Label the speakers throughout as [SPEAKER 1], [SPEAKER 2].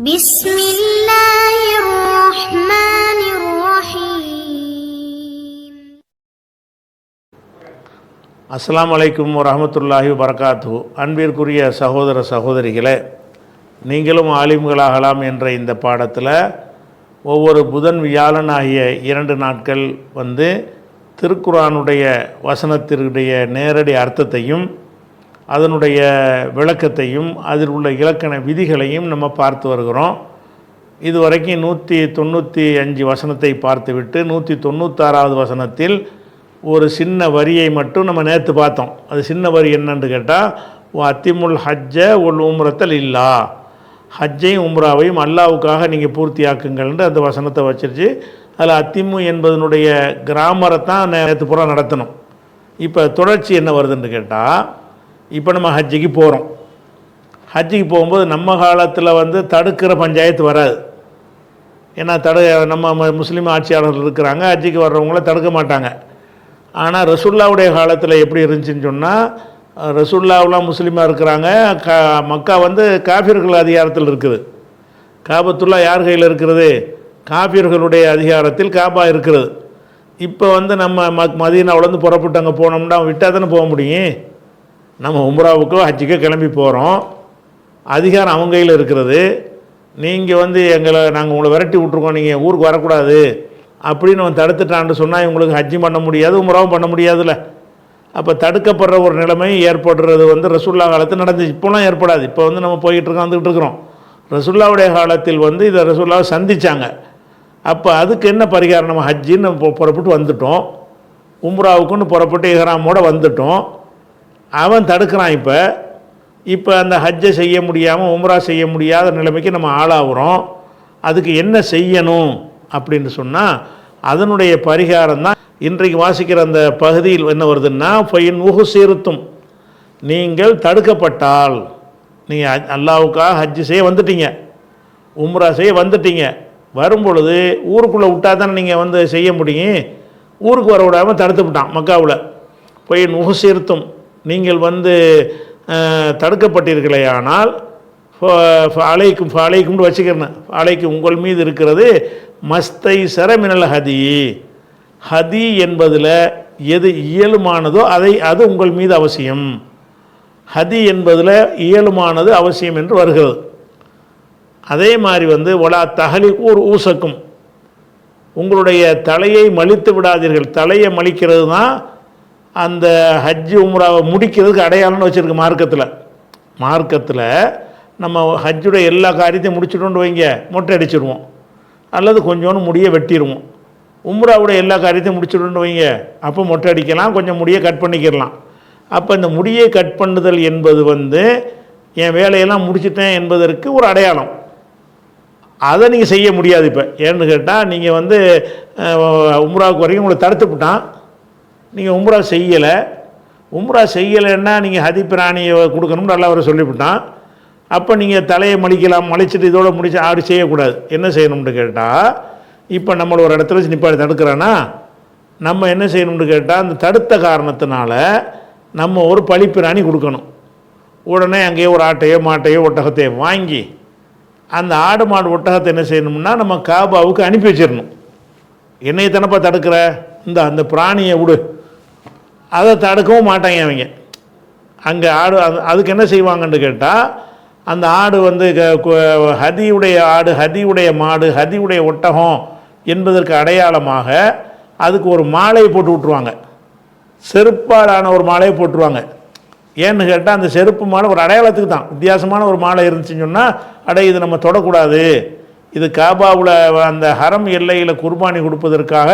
[SPEAKER 1] بسم الله الرحمن الرحيم.
[SPEAKER 2] அஸ்ஸலாமு அலைக்கும் வரஹ்மத்துல்லாஹி வபரகாத்துஹு. அன்பிற்குரிய சகோதர சகோதரிகளே, நீங்களும் ஆலிம்களாகலாம் என்ற இந்த பாடத்தில் ஒவ்வொரு புதன் வியாழன் ஆகிய 2 நாட்கள் திருக்குர்ஆனுடைய வசனத்தினுடைய நேரடி அர்த்தத்தையும் அதனுடைய விளக்கத்தையும் அதில் உள்ள இலக்கண விதிகளையும் நம்ம பார்த்து வருகிறோம். இதுவரைக்கும் 195 வசனத்தை பார்த்துவிட்டு 196வது வசனத்தில் ஒரு சின்ன வரியை மட்டும் நம்ம நேற்று பார்த்தோம். அது சின்ன வரி என்னன்னு கேட்டால், அத்திமுல் ஹஜ்ஜ உல் உம்ரத்தல் இல்லா, ஹஜ்ஜையும் உம்ராவையும் அல்லாவுக்காக நீங்கள் பூர்த்தியாக்குங்கள்னு அந்த வசனத்தை வச்சிருச்சு. அதில் அத்திமு என்பதனுடைய கிராமரை தான் நேற்று பூரா நடத்தணும். இப்போ தொடர்ச்சி என்ன வருதுன்னு கேட்டால், இப்போ நம்ம ஹஜ்ஜிக்கு போகிறோம். ஹஜ்ஜிக்கு போகும்போது நம்ம காலத்தில் தடுக்கிற பஞ்சாயத்து வராது. ஏன்னா நம்ம முஸ்லீம் ஆட்சியாளர்கள் இருக்கிறாங்க, ஹஜ்ஜிக்கு வர்றவங்கள தடுக்க மாட்டாங்க. ஆனால் ரசூல்லாவுடைய காலத்தில் எப்படி இருந்துச்சுன்னு சொன்னால், ரசூல்லாவெலாம் முஸ்லீமாக இருக்கிறாங்க, மக்கா காஃபிர்கள் அதிகாரத்தில் இருக்குது. காபத்துல்லா யார் கையில் இருக்கிறது? காஃபிர்களுடைய அதிகாரத்தில் காபா இருக்கிறது. இப்போ நம்ம மதீனாவிலேருந்து புறப்பட்டு அங்கே போனோம்னா விட்டால் தானே போக முடியும். நம்ம உம்ராவுக்கோ ஹஜ்ஜிக்கோ கிளம்பி போகிறோம், அதிகாரம் அவங்க கையில் இருக்கிறது. நீங்கள் நாங்கள் உங்களை விரட்டி விட்ருக்கோம், நீங்கள் ஊருக்கு வரக்கூடாது அப்படின்னு தடுத்துட்டான்னு சொன்னால் இவங்களுக்கு ஹஜ்ஜி பண்ண முடியாது, உம்ராவும் பண்ண முடியாதுல்ல. அப்போ தடுக்கப்படுற ஒரு நிலைமை ஏற்படுறது ரசூல்லா காலத்தில் நடந்துச்சு. இப்போலாம் ஏற்படாது. இப்போ நம்ம போய்கிட்டு வந்துக்கிட்டு இருக்கிறோம். ரசூல்லாவுடைய காலத்தில் இதை ரசூல்லாவை சந்தித்தாங்க. அப்போ அதுக்கு என்ன பரிகாரம்? நம்ம ஹஜ்ஜின்னு புறப்பட்டு வந்துட்டோம், உம்ராவுக்குன்னு புறப்பட்டு இஹ்ராமோடு வந்துட்டோம். அவன் தடுக்கிறான். இப்போ அந்த ஹஜ்ஜை செய்ய முடியாமல் உம்ரா செய்ய முடியாத நிலைமைக்கு நம்ம ஆளாகிறோம். அதுக்கு என்ன செய்யணும் அப்படின்னு சொன்னால், அதனுடைய பரிகாரம் தான் இன்றைக்கு வாசிக்கிற அந்த பகுதியில் என்ன வருதுன்னா, ஃபைன் உஹுசிருத்தும், நீங்கள் தடுக்கப்பட்டால், நீங்கள் அல்லாவுக்காக ஹஜ்ஜு செய்ய வந்துட்டீங்க, உம்ரா செய்ய வந்துட்டீங்க, வரும்பொழுது ஊருக்குள்ளே விட்டால் தானே நீங்கள் செய்ய முடியும். ஊருக்கு வர விடாமல் தடுத்து விட்டான் மக்காவில். ஃபைன் உஹுசிருத்தும், நீங்கள் தடுக்கப்பட்டீர்களே ஆனால் அலைக்கும் வச்சுக்கிறேன், அலைக்கும் உங்கள் மீது இருக்கிறது மஸ்தை சரமினல் ஹதி, ஹதி என்பதில் எது இயலுமானதோ அது உங்கள் மீது அவசியம். ஹதி என்பதில் இயலுமானது அவசியம் என்று வருகிறது. அதே மாதிரி ஒலா தஹலிக்கு ஒரு ஊசக்கும், உங்களுடைய தலையை மலித்து விடாதீர்கள். தலையை மலிக்கிறது தான் அந்த ஹஜ்ஜு உம்ராவை முடிக்கிறதுக்கு அடையாளம்னு வச்சுருக்கு மார்க்கத்தில். நம்ம ஹஜ்ஜுடைய எல்லா காரியத்தையும் முடிச்சுட்டோன்னு வைங்க, மொட்டை அடிச்சிடுவோம் அல்லது கொஞ்சோன்னு முடியை வெட்டிடுவோம். உம்ராவுடைய எல்லா காரியத்தையும் முடிச்சுட்டோன்னு வைங்க, அப்போ மொட்டை அடிக்கலாம், கொஞ்சம் முடியை கட் பண்ணிக்கிடலாம். அப்போ இந்த முடியை கட் பண்ணுதல் என்பது என் வேலையெல்லாம் முடிச்சிட்டேன் என்பதற்கு ஒரு அடையாளம். அதை நீங்கள் செய்ய முடியாது. இப்போ ஏன்னு கேட்டால், நீங்கள் உம்ராவுக்கு வரைக்கும் உங்களை தடுத்துவிட்டான், நீங்கள் உம்ரா செய்யலைன்னா நீங்கள் ஹதி பிராணியை கொடுக்கணும்னு நல்லா அவரை சொல்லிவிட்டான். அப்போ நீங்கள் தலையை மலிச்சிட்டு இதோடு முடிச்சு ஆடு செய்யக்கூடாது. என்ன செய்யணும்னு கேட்டால், இப்போ நம்மளை ஒரு இடத்துல வச்சு நிப்பாடி தடுக்கிறான்னா நம்ம என்ன செய்யணும்னு கேட்டால், அந்த தடுத்த காரணத்தினால நம்ம ஒரு பழிப்பிராணி கொடுக்கணும். உடனே அங்கேயே ஒரு ஆட்டையோ மாட்டையோ ஒட்டகத்தையோ வாங்கி அந்த ஆடு மாடு ஒட்டகத்தை என்ன செய்யணும்னா நம்ம காபாவுக்கு அனுப்பி வச்சிடணும். என்னையை தானப்பா தடுக்கிற, அந்த பிராணியை விடு. அதை தடுக்கவும் மாட்டாங்க அவங்க. அங்கே ஆடு அதுக்கு என்ன செய்வாங்கன்னு கேட்டால், அந்த ஆடு ஹதியுடைய ஆடு, ஹதியுடைய மாடு, ஹதியுடைய ஒட்டகம் என்பதற்கு அடையாளமாக அதுக்கு ஒரு மாலையை போட்டு விட்ருவாங்க. செருப்பாலான ஒரு மாலையை போட்டுருவாங்க. ஏன்னு கேட்டால், அந்த செருப்பு மாலை ஒரு அடையாளத்துக்கு தான். வித்தியாசமான ஒரு மாலை இருந்துச்சுன்னு சொன்னால், இது நம்ம தொடக்கூடாது, இது காபாவில் அந்த ஹரம் எல்லையில் குர்பானி கொடுப்பதற்காக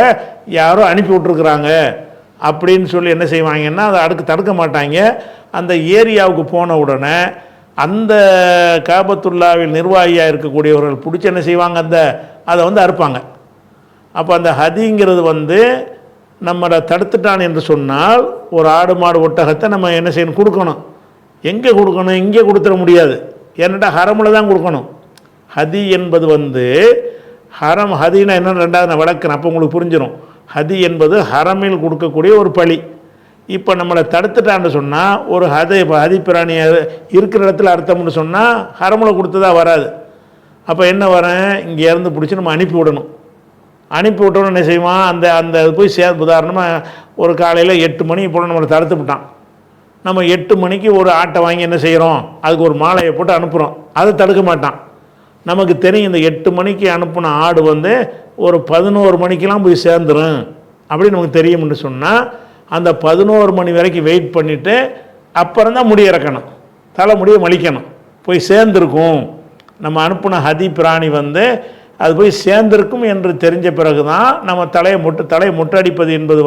[SPEAKER 2] யாரோ அனுப்பி விட்ருக்குறாங்க அப்படின்னு சொல்லி என்ன செய்வாங்கன்னா, அதை அடுக்கு தடுக்க மாட்டாங்க. அந்த ஏரியாவுக்கு போன உடனே அந்த காபத்துல்லாவில் நிர்வாகியாக இருக்கக்கூடியவர்கள் பிடிச்சி என்ன செய்வாங்க, அதை அறுப்பாங்க. அப்போ அந்த ஹதிங்கிறது நம்மளை தடுத்துட்டான் என்று சொன்னால், ஒரு ஆடு மாடு ஒட்டகத்தை நம்ம என்ன செய்யணும், கொடுக்கணும். எங்கே கொடுக்கணும்? இங்கே கொடுத்துட முடியாது. ஏன்னாட்டா ஹரமில் தான் கொடுக்கணும். ஹதி என்பது ஹரம், ஹதினா என்னென்னு ரெண்டாவது நான் விளக்குறேன், அப்போ உங்களுக்கு புரிஞ்சிடும். ஹதி என்பது ஹரமில் கொடுக்கக்கூடிய ஒரு பழி. இப்போ நம்மளை தடுத்துட்டான்னு சொன்னால், ஒரு ஹதி பிராணியை இருக்கிற இடத்துல அர்த்தம்னு சொன்னால் ஹரமில் கொடுத்ததா வராது. அப்போ என்ன வரேன், இங்கேருந்து பிடிச்சி நம்ம அனுப்பி விடணும். அனுப்பி விட்டோன்னு என்ன செய்வான், அந்த அந்த போய் உதாரணமாக ஒரு காலையில் 8 மணி போல் நம்மளை தடுத்து விட்டான். நம்ம 8 மணிக்கு ஒரு ஆட்டை வாங்கி என்ன செய்கிறோம், அதுக்கு ஒரு மாலையை போட்டு அனுப்புகிறோம். அதை தடுக்க மாட்டான். நமக்கு தெரியும் இந்த 8 மணிக்கு அனுப்புன ஆடு ஒரு 11 மணிக்கெலாம் போய் சேர்ந்துடும் அப்படின்னு நமக்கு தெரியும்னு சொன்னால், அந்த 11 மணி வரைக்கும் வெயிட் பண்ணிவிட்டு அப்புறம் தான் முடி இறக்கணும், தலை முடியை மலிக்கணும். போய் சேர்ந்துருக்கும், நம்ம அனுப்புன ஹதி பிராணி அது போய் சேர்ந்திருக்கும் என்று தெரிஞ்ச பிறகு தான் நம்ம தலையை முட்டடிப்பது என்பது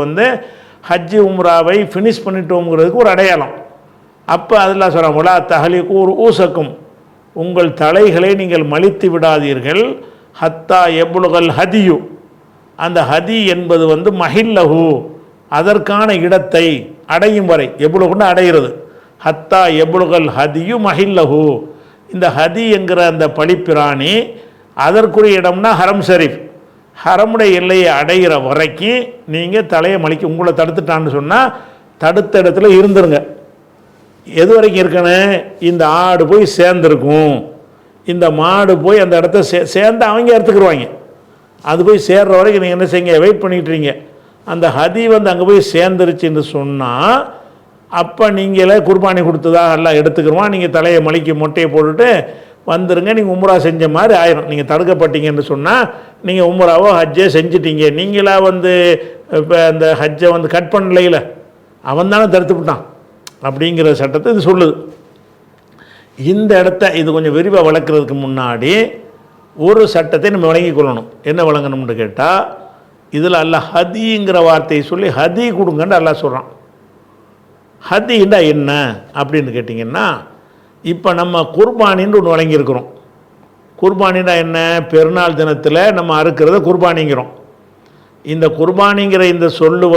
[SPEAKER 2] ஹஜ்ஜி உம்ராவை ஃபினிஷ் பண்ணிட்டோங்கிறதுக்கு ஒரு அடையாளம். அப்போ அதெல்லாம் சொல்கிறாங்க, உலா தஹலிக்கு ஒரு ஊசக்கும், உங்கள் தலைகளை நீங்கள் மலித்து விடாதீர்கள், ஹத்தா எபுலுகல் ஹதியு, அந்த ஹதி என்பது மஹில்லஹு, அதற்கான இடத்தை அடையும் வரை, எபுலுகுன்னு அடைகிறது, ஹத்தா எபுலுகல் ஹதியு மஹில்லஹு, இந்த ஹதி என்கிற அந்த பலிப்பிராணி அதற்குரிய இடம்னா ஹரம் ஷரீஃப், ஹரமுடைய எல்லையை அடைகிற வரைக்கும் நீங்கள் தலையை மலிக்க, உங்களை தடுத்துட்டான்னு சொன்னால் தடுத்த இடத்துல இருந்துருங்க. எது வரைக்கும் இருக்கணும், இந்த ஆடு போய் சேர்ந்துருக்கும், இந்த மாடு போய் அந்த இடத்த சேர்ந்து அவங்க எடுத்துக்கிடுவாங்க. அது போய் சேர்ற வரைக்கும் நீங்கள் என்ன செய்யுங்க, வெயிட் பண்ணிக்கிட்டுறீங்க. அந்த ஹதி அங்கே போய் சேர்ந்துருச்சுன்னு சொன்னால் அப்போ நீங்களே குர்பானி கொடுத்ததா எல்லாம் எடுத்துக்கிடுவான். நீங்கள் தலையை மலிக்க மொட்டையை போட்டுட்டு வந்துருங்க, நீங்கள் உம்ரா செஞ்ச மாதிரி ஆயிரும். நீங்கள் தடுக்கப்பட்டீங்கன்னு சொன்னால் நீங்கள் உம்ராவோ ஹஜ்ஜே செஞ்சிட்டீங்க. நீங்களாக இப்போ அந்த ஹஜ்ஜை கட் பண்ணலையில், அவன் தானே தடுத்து விட்டான் அப்படிங்கிற சட்டத்தை இது சொல்லுது. இந்த இடத்த இது கொஞ்சம் விரிவாக வளர்க்குறதுக்கு முன்னாடி ஒரு சட்டத்தை நம்ம வழங்கிக் கொள்ளணும். என்ன வழங்கணும்னு கேட்டால், இதில் அல்லாஹ் ஹதிங்கிற வார்த்தையை சொல்லி ஹதி கொடுங்கன்னு அல்லாஹ் சொல்கிறான். ஹதின்னா என்ன அப்படின்னு கேட்டிங்கன்னா, இப்போ நம்ம குர்பானின்னு ஒன்று வழங்கியிருக்கிறோம். குர்பானின்னா என்ன, பெருநாள் தினத்தில் நம்ம அறுக்கிறத குர்பானிங்கிறோம். இந்த குர்பானிங்கிற இந்த சொல்லு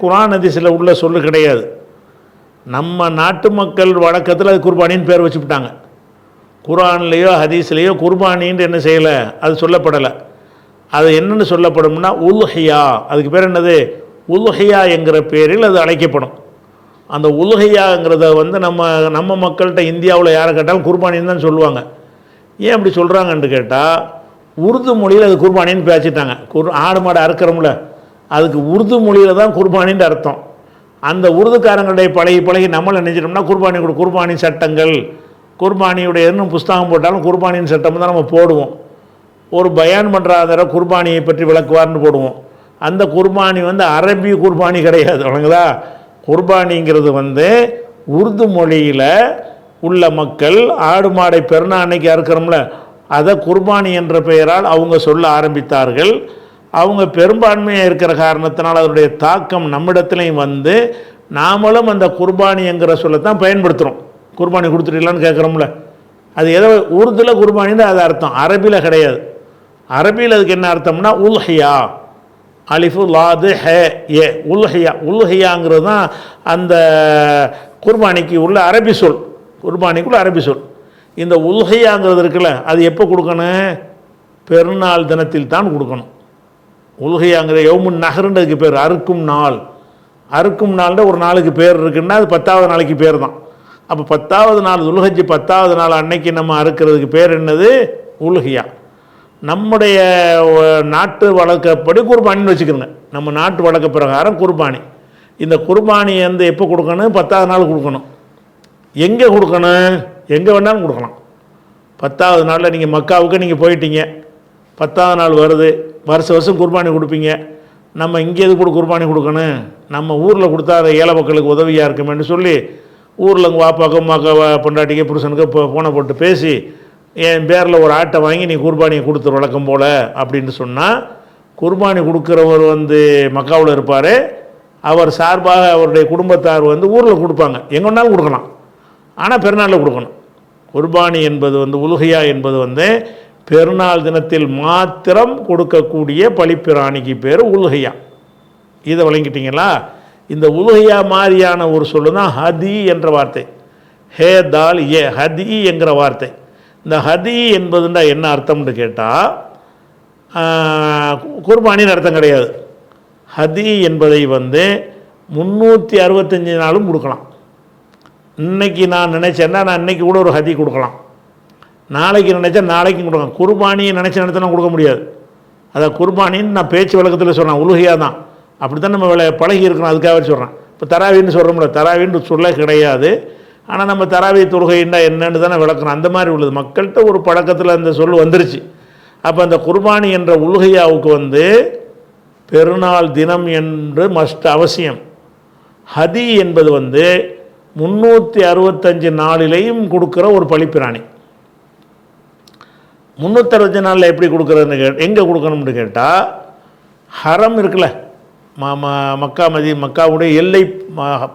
[SPEAKER 2] குர்ஆன் ஹதீஸில் உள்ள சொல்லு கிடையாது. நம்ம நாட்டு மக்கள் வழக்கத்தில் அது குர்பானின்னு பேர் வச்சுவிட்டாங்க. குர்ஆன்லேயோ ஹதீஸ்லேயோ குர்பானின்னு என்ன செய்யலை, அது சொல்லப்படலை. அது என்னென்னு சொல்லப்படும்னா உல்ஹியா, அதுக்கு பேர் என்னது, உல்ஹியா என்கிற பேரில் அது அழைக்கப்படும். அந்த உல்ஹியாங்கிறத நம்ம மக்கள்கிட்ட இந்தியாவில் யாரை கேட்டாலும் குர்பானின்னு தான் சொல்லுவாங்க. ஏன் அப்படி சொல்கிறாங்கன்னு கேட்டால், உருது மொழியில் அது குர்பானின்னு பேசிட்டாங்க. ஆடு மாடு அறுக்கிறோம்ல, அதுக்கு உருது மொழியில் தான் குர்பானின்னு அர்த்தம். அந்த உருதுக்காரங்களுடைய பழகி நம்மளை நினைச்சிட்டோம்னா குர்பானி சட்டங்கள், குர்பானியுடைய இன்னும் புஸ்தகம் போட்டாலும் குர்பானின் சட்டம் தான் நம்ம போடுவோம். ஒரு பயான் பண்ணுறாத குர்பானியை பற்றி விளக்குவார்னு போடுவோம். அந்த குர்பானி அரபி குர்பானி கிடையாது, வழங்குதா. குர்பானிங்கிறது உருது மொழியில் உள்ள மக்கள் ஆடு மாடை பெருநாள் அன்னைக்கு அறுக்கிறோம்ல, அதை குர்பானி என்ற பெயரால் அவங்க சொல்ல ஆரம்பித்தார்கள். அவங்க பெரும்பான்மையாக இருக்கிற காரணத்தினால் அதனுடைய தாக்கம் நம்மிடத்துலையும் நாமளும் அந்த குர்பானி என்கிற சொல்லத்தான் பயன்படுத்துகிறோம். குர்பானி கொடுத்துட்டீங்களான்னு கேட்குறோம்ல, அது ஏதோ உருதுல குர்பானின்னு அது அர்த்தம், அரபியில் கிடையாது. அரபியில் அதுக்கு என்ன அர்த்தம்னா உல்ஹியா, அலிஃபு லாது ஹே ஏ, உல்ஹியா. உல்ஹியாங்கிறது தான் அந்த குர்பானிக்கு உள்ள அரபி சொல், குர்பானிக்குள்ள அரபி சொல். இந்த உல்ஹியாங்கிறது இருக்குல்ல, அது எப்போ கொடுக்கணும், பெருநாள் தினத்தில் தான் கொடுக்கணும். உல்ஹியாங்கிற யௌமுன் நஹருன்றதுக்கு பேர், அறுக்கும் நாள். அறுக்கும் நாள்ன்ற ஒரு நாளுக்கு பேர் இருக்குன்னா அது 10வது நாளைக்கு பேர் தான். அப்போ 10வது நாள் துல்ஹஜ் 10வது நாள் அன்னைக்கு நம்ம அறுக்கிறதுக்கு பேர் என்னது, உல்ஹியா. நம்முடைய நாட்டு வழக்கப்படி குர்பானின்னு வச்சுக்கிறோங்க. நம்ம நாட்டு வழக்க பிரகாரம் குர்பானி. இந்த குர்பானி எப்போ கொடுக்கணும், 10வது நாள் கொடுக்கணும். எங்கே கொடுக்கணும், எங்கே வேணாலும் கொடுக்கலாம். 10வது நாளில் நீங்கள் மக்காவுக்கு நீங்கள் போயிட்டீங்க, 10வது நாள் வருது, வருஷம் குர்பானி கொடுப்பீங்க. நம்ம இங்கே எது கூட குர்பானி கொடுக்கணும், நம்ம ஊரில் கொடுத்தா அதை ஏழை மக்களுக்கு உதவியாக இருக்குமேன்னு சொல்லி ஊரில் உங்கள் வாப்பாக்கோ அம்மாக்கோ பொண்டாட்டிக்கோ புருஷனுக்கு போனை போட்டு பேசி என் பேரில் ஒரு ஆட்டை வாங்கி நீ குர்பானியை கொடுத்துரு வழக்கம் போல் அப்படின்னு சொன்னால், குர்பானி கொடுக்குறவர் மக்காவில் இருப்பார், அவர் சார்பாக அவருடைய குடும்பத்தார் ஊரில் கொடுப்பாங்க, எங்கே வேணாலும் கொடுக்கலாம். ஆனால் பெருநாளில் கொடுக்கணும். குர்பானி என்பது உலுஹியா என்பது பெருநாள் தினத்தில் மாத்திரம் கொடுக்கக்கூடிய பலிப்பிராணிக்கு பேர் உலுஹியா. இதை வழங்கிட்டீங்களா. இந்த உலுஹியா மாதிரியான ஒரு சொல்லு தான் ஹதி என்ற வார்த்தை. ஹே தால் ஏ ஹதி என்கிற வார்த்தை. இந்த ஹதி என்பதுண்டா என்ன அர்த்தம்னு கேட்டால், குர்பானின்னு அர்த்தம் கிடையாது. ஹதி என்பதை 365 நாளும் கொடுக்கலாம். இன்றைக்கி நான் நினச்சேன்னா நான் இன்றைக்கி கூட ஒரு ஹதி கொடுக்கலாம், நாளைக்கு நினச்சா நாளைக்கும் கொடுக்கலாம். குர்பானியை நினச்ச நேரத்தில் கொடுக்க முடியாது. அதான் குர்பானின்னு நான் பேச்சு வழக்கத்தில் சொல்கிறேன், உலுகையாக தான். அப்படி தான் நம்ம பழகி இருக்கணும், அதுக்காக சொல்கிறேன். இப்போ தராவின்னு சொல்கிறோம்ல, தராவின்னு சொல்ல கிடையாது. ஆனால் நம்ம தராவி தொழுகைன்னா என்னன்னு தானே விளக்கணும். அந்த மாதிரி உள்ளது மக்கள்கிட்ட ஒரு பழக்கத்தில் அந்த சொல் வந்துருச்சு. அப்போ அந்த குர்பானி என்ற உலுகையாவுக்கு பெருநாள் தினம் என்று மஸ்ட் அவசியம். ஹதி என்பது 365 நாளிலையும் கொடுக்குற ஒரு பழிப்பிராணி. 365 நாளில் எப்படி கொடுக்குறதுன்னு எங்கே கொடுக்கணும்னு கேட்டால், ஹரம் இருக்குல்ல, மக்காவுடைய எல்லை,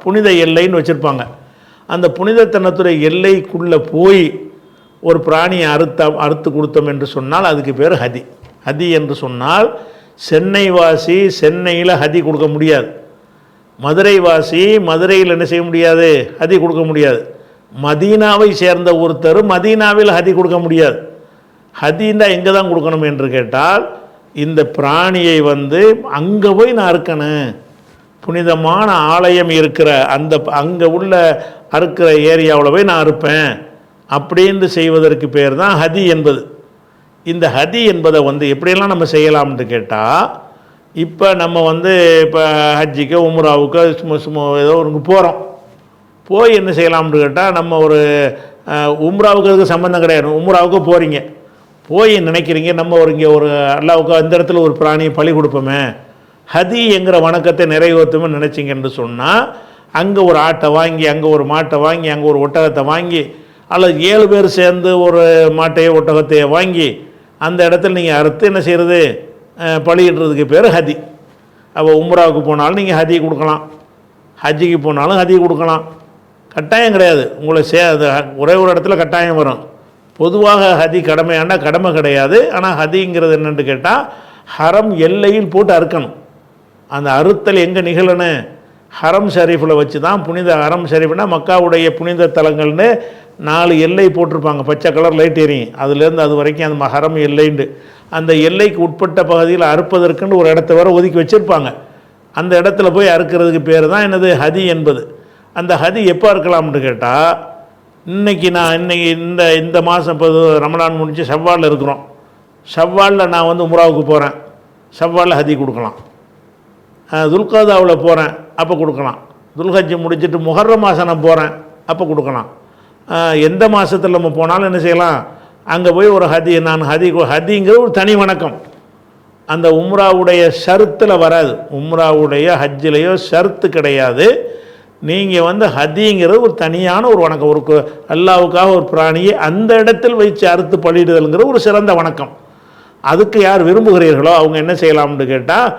[SPEAKER 2] புனித எல்லைன்னு வச்சுருப்பாங்க. அந்த புனிதத்தனத்துடைய எல்லைக்குள்ளே போய் ஒரு பிராணியை அறுத்து கொடுத்தோம் என்று சொன்னால் அதுக்கு பேர் ஹதி. ஹதி என்று சொன்னால் சென்னை வாசி சென்னையில் ஹதி கொடுக்க முடியாது, மதுரை வாசி மதுரையில் என்ன செய்ய முடியாது, ஹதி கொடுக்க முடியாது, மதீனாவை சேர்ந்த ஒருத்தர் மதீனாவில் ஹதி கொடுக்க முடியாது. ஹதின்னா எங்கே தான் கொடுக்கணும் என்று கேட்டால், இந்த பிராணியை அங்கே போய் நான் அறுக்கணும், புனிதமான ஆலயம் இருக்கிற அந்த அங்கே உள்ள அறுக்கிற ஏரியாவில் போய் நான் அறுப்பேன் அப்படின்னு செய்வதற்கு பேர் தான் ஹதி என்பது. இந்த ஹதி என்பதை எப்படியெல்லாம் நம்ம செய்யலாம்னு கேட்டால், இப்போ நம்ம இப்போ ஹஜ்ஜிக்கோ உம்ராவுக்கோ சும்மா ஏதோ ஒன்று போகிறோம், போய் என்ன செய்யலாம்னு கேட்டால், நம்ம ஒரு உம்ராவுக்கு அதுக்கு சம்மந்தம் கிடையாது, உம்ராவுக்கு போகிறீங்க, போய் நினைக்கிறீங்க நம்ம இங்கே ஒரு அல்லாவுக்கு அந்த இடத்துல ஒரு பிராணியை பலி கொடுப்போமே, ஹதி என்கிற வணக்கத்தை நிறைவேற்றுமே நினச்சிங்கன்னு சொன்னால், அங்கே ஒரு ஆட்டை வாங்கி, அங்கே ஒரு மாட்டை வாங்கி, அங்கே ஒரு ஒட்டகத்தை வாங்கி, அல்லது 7 பேர் சேர்ந்து ஒரு மாட்டையோ ஒட்டகத்தையோ வாங்கி அந்த இடத்துல நீங்கள் அறுத்து என்ன செய்கிறது, பலியிடுறதுக்கு பேர் ஹதி. அப்போ உம்ராவுக்கு போனாலும் நீங்கள் ஹதி கொடுக்கலாம், ஹஜ்ஜிக்கு போனாலும் ஹதி கொடுக்கலாம், கட்டாயம் கிடையாது. உங்களை ஒரே ஒரு இடத்துல கட்டாயம் வரும். பொதுவாக ஹதி கடமையானா கடமை கிடையாது. ஆனால் ஹதிங்கிறது என்னென்னு கேட்டால், ஹரம் எல்லையில் போட்டு அறுக்கணும். அந்த அறுத்தல் எங்கே நிகழணும், ஹரம் ஷரீஃபில் வச்சு தான். புனித ஹரம் ஷரீஃப்னா மக்காவுடைய புனித தலங்கள்னு 4 எல்லை போட்டிருப்பாங்க, பச்சை கலர் லைட் எரியும், அதுலேருந்து அது வரைக்கும் அந்த ஹரம் எல்லைண்டு. அந்த எல்லைக்கு உட்பட்ட பகுதியில் அறுப்பதற்குன்னு ஒரு இடத்த வர ஒதுக்கி வச்சுருப்பாங்க. அந்த இடத்துல போய் அறுக்கிறதுக்கு பேர் தான் என்னது, ஹதி என்பது. அந்த ஹதி எப்போ அறுக்கலாம்னு கேட்டால், இன்றைக்கி இந்த மாதம் இப்போ ரமலான் முடிஞ்சு ஷவ்வாலில் இருக்கிறோம், ஷவ்வாலில் நான் உம்ராவுக்கு போகிறேன், ஷவ்வாலில் ஹதி கொடுக்கலாம். துல்காதாவில் போகிறேன் அப்போ கொடுக்கலாம். துல்ஹஜ்ஜு முடிச்சுட்டு முஹர்ரம் மாதம் நான் போகிறேன் அப்போ கொடுக்கலாம். எந்த மாதத்தில் நம்ம போனாலும் என்ன செய்யலாம், அங்கே போய் ஒரு ஹதிங்கிறது ஒரு தனி வணக்கம். அந்த உம்ராவுடைய ஷருத்தில் வராது, உம்ராவுடைய ஹஜ்ஜிலேயோ ஷருத்து கிடையாது. நீங்கள் ஹதிங்கிறது ஒரு தனியான ஒரு வணக்கம். ஒரு அல்லாவுக்காக ஒரு பிராணியை அந்த இடத்தில் வைத்து அறுத்து பலியிடுதல்ங்கிற ஒரு சிறந்த வணக்கம். அதுக்கு யார் விரும்புகிறீர்களோ அவங்க என்ன செய்யலாம்னு கேட்டால்,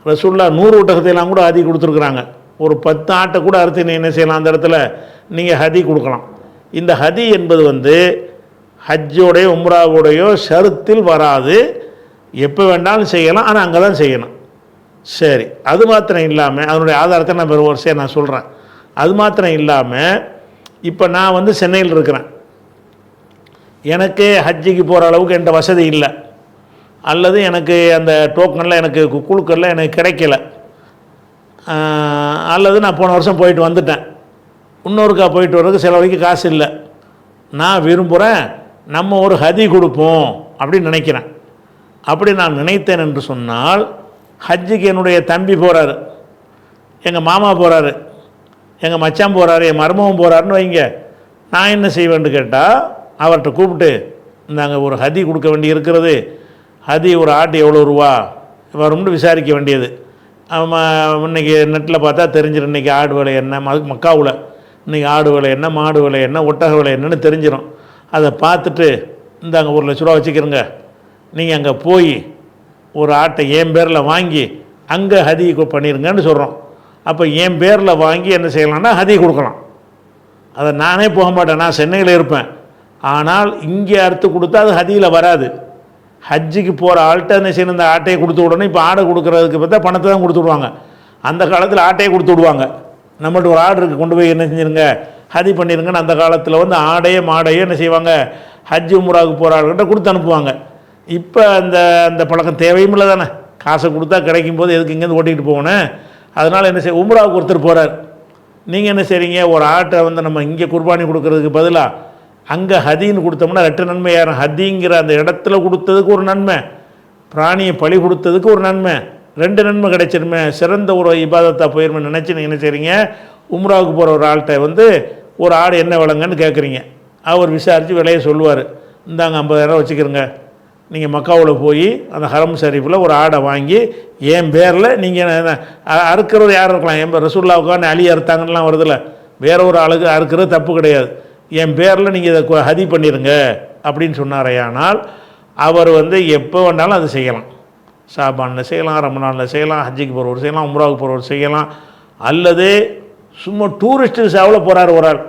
[SPEAKER 2] ரசூல்லா 100 ஒட்டகத்தையெல்லாம் கூட ஹதி கொடுத்துருக்குறாங்க. ஒரு 10 ஆட்டை கூட அறுத்து நீ என்ன செய்யலாம், அந்த இடத்துல நீங்கள் ஹதி கொடுக்கலாம். இந்த ஹதி என்பது ஹஜ்ஜோடைய உம்ராவுடையோ ஷருத்தில் வராது, எப்போ வேண்டாலும் செய்யலாம், ஆனால் அங்கே தான் செய்யணும். சரி, அது மாத்திரம் இல்லாமல் அதனுடைய ஆதாரத்தை நான் ஒரு வருஷம் நான் சொல்கிறேன். அது மாத்திரம் இல்லாமல் இப்போ நான் சென்னையில் இருக்கிறேன், எனக்கு ஹஜ்ஜிக்கு போகிற அளவுக்கு என்கிட்ட வசதி இல்லை, அல்லது எனக்கு அந்த டோக்கனில் எனக்கு குழுக்களில் எனக்கு கிடைக்கல, அல்லது நான் போன வருஷம் போயிட்டு வந்துட்டேன், இன்னொருக்கா போயிட்டு வர்றதுக்கு சில வரைக்கும் காசு இல்லை. நான் விரும்புகிறேன் நம்ம ஒரு ஹதி கொடுப்போம் அப்படின்னு நினைக்கிறேன். அப்படி நான் நினைத்தேன் என்று சொன்னால், ஹஜ்ஜுக்கு என்னுடைய தம்பி போகிறாரு, எங்கள் மாமா போகிறாரு, எங்கள் மச்சான் போகிறாரு, என் மருமகன் போகிறாருன்னு வைங்க. நான் என்ன செய்வேன்னு கேட்டால், அவர்கிட்ட கூப்பிட்டு நாங்கள் ஒரு ஹதி கொடுக்க வேண்டி இருக்கிறது, ஹதி ஒரு ஆட்டு எவ்வளோ ரூபா வரும்னு விசாரிக்க வேண்டியது. இன்றைக்கி நெட்டில் பார்த்தா தெரிஞ்சிடும், இன்றைக்கி ஆடு விலை என்ன, மக்காவில் இன்றைக்கி ஆடு விலை என்ன, மாடு விலை என்ன, ஒட்டக விலை என்னன்னு தெரிஞ்சிடும். அதை பார்த்துட்டு இந்தாங்க 1 லட்ச ரூபா வச்சுக்கிறோங்க, நீங்கள் அங்கே போய் ஒரு ஆட்டை என் பேரில் வாங்கி அங்கே ஹதி பண்ணிடுங்கன்னு சொல்கிறோம். அப்போ என் பேரில் வாங்கி என்ன செய்யலாம்னா ஹதி கொடுக்கலாம். அதை நானே போக மாட்டேன், நான் சென்னையில் இருப்பேன். ஆனால் இங்கே அறுத்து கொடுத்தா அது ஹதியில் வராது. ஹஜ்ஜுக்கு போகிற ஆள்கிட்ட என்ன செய்யணும், இந்த ஆட்டையை கொடுத்து விடணும். இப்போ ஆடை கொடுக்குறதுக்கு பார்த்தா பணத்தை தான் கொடுத்து விடுவாங்க. அந்த காலத்தில் ஆட்டையை கொடுத்து விடுவாங்க. நம்மள்ட்ட ஒரு ஆடு இருக்குது, கொண்டு போய் என்ன செஞ்சுருங்க, ஹதி பண்ணிடுங்கன்னு அந்த காலத்தில் ஆடையே மாடையோ என்ன செய்வாங்க, ஹஜ்ஜு உம்ராவுக்கு போகிற ஆளுகிட்ட கொடுத்து அனுப்புவாங்க. இப்போ அந்த பழக்கம் தேவையும் இல்லை தானே, காசை கொடுத்தா கிடைக்கும் போது எதுக்கு இங்கேருந்து ஓட்டிகிட்டு போகணும். அதனால் என்ன செய்ய, உம்ராவுக்கு ஒருத்தர் போகிறார், நீங்கள் என்ன செய்கிறீங்க, ஒரு ஆட்டை நம்ம இங்கே குர்பானி கொடுக்கறதுக்கு பதிலாக அங்கே ஹதின்னு கொடுத்தோம்னா 2 நன்மை யாரும். ஹதிங்கிற அந்த இடத்துல கொடுத்ததுக்கு ஒரு நன்மை, பிராணியை பலி கொடுத்ததுக்கு ஒரு நன்மை, 2 நன்மை கிடைச்சிருமே. சிறந்த ஒரு இபாதத்தாக போயிருமே நினச்சி நீங்கள் என்ன செய்கிறீங்க, உம்ராவுக்கு போகிற ஒரு ஆள்கிட்ட ஒரு ஆடு என்ன விலங்குன்னு கேட்குறீங்க. அவர் விசாரித்து விலையை சொல்லுவார். இந்தாங்க 50,000 வச்சுக்கிறங்க, நீங்கள் மக்காவில் போய் அந்த ஹரம் ஷரீஃபில் ஒரு ஆடை வாங்கி என் பேரில் நீங்கள் அறுக்கிறது யார் இருக்கலாம், என் ரசூலுல்லாஹ்வுக்கான அலி அறுத்தாங்கலாம் வருதில்ல, வேற ஒரு ஆளுக்கு அறுக்கிறது தப்பு கிடையாது, என் பேரில் நீங்கள் இதை ஹதி பண்ணிடுங்க அப்படின்னு சொன்னாரையானால் அவர் எப்போ வேணாலும் அதை செய்யலாம். ஷாபானில் செய்யலாம், ரமணானில் செய்யலாம், ஹஜ்ஜிக்கு போகிறவர் செய்யலாம், உம்ராவுக்கு போகிறவர் செய்யலாம். அல்லது சும்மா டூரிஸ்ட் விசாவில் போகிறார் ஒரு ஆள்,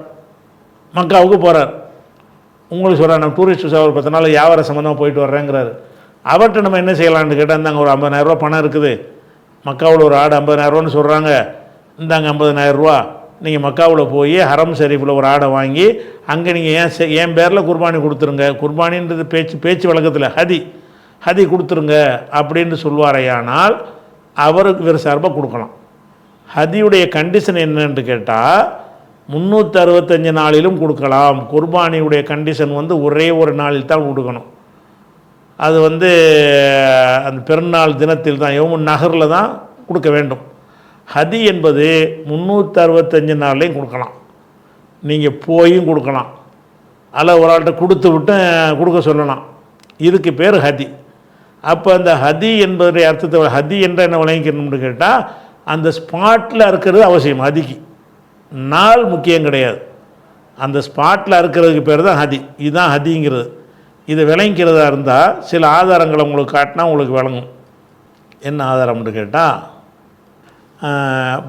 [SPEAKER 2] மக்காவுக்கு போகிறார், உங்களுக்கு சொல்கிறார் நம்ம டூரிஸ்ட் விசா ஒரு 10 நாள் வியாபார சம்மந்தமாக போயிட்டு வர்றேங்கிறாரு. அவர்கிட்ட நம்ம என்ன செய்யலான்னு கேட்டால், இந்தாங்க ஒரு 50,000 பணம் இருக்குது, மக்காவில் ஒரு ஆடு 50,000 சொல்கிறாங்க, இந்தாங்க 50,000, நீங்கள் மக்காவில் போய் ஹரம் ஷரீஃபில் ஒரு ஆடை வாங்கி அங்கே நீங்கள் என் பேரில் குர்பானி கொடுத்துருங்க, குர்பானின்றது பேச்சு வழக்கத்தில் ஹதி கொடுத்துருங்க அப்படின்னு சொல்வாரையானால் அவருக்கு வேறு சார்பாக கொடுக்கலாம். ஹதியுடைய கண்டிஷன் என்னன்னு கேட்டால் 365 நாளிலும் கொடுக்கலாம். குர்பானியுடைய கண்டிஷன் ஒரே ஒரு நாளில் தான் கொடுக்கணும். அது அந்த பெருநாள் தினத்தில் தான், யௌமுன் நஹரில் தான் கொடுக்க வேண்டும். ஹதி என்பது 365 நாள்லையும் கொடுக்கலாம், நீங்கள் போயும் கொடுக்கலாம், அல்ல ஒரு ஆள்கிட்ட கொடுத்து விட்டு கொடுக்க சொல்லலாம், இதுக்கு பேர் ஹதி. அப்போ அந்த ஹதி என்பதுடைய அர்த்தத்தை, ஹதி என்ற என்ன விளங்கிக்கணும்னு கேட்டால் அந்த ஸ்பாட்டில் இருக்கிறது அவசியம். ஹதிக்கு நாள் முக்கியம் கிடையாது, அந்த ஸ்பாட்டில் இருக்கிறதுக்கு பேர் தான் ஹதி. இதுதான் ஹதிங்கிறது. இதை விளங்கிறதா இருந்தால் சில ஆதாரங்களை உங்களுக்கு காட்டினா உங்களுக்கு விளங்கும். என்ன ஆதாரம்னு கேட்டால்,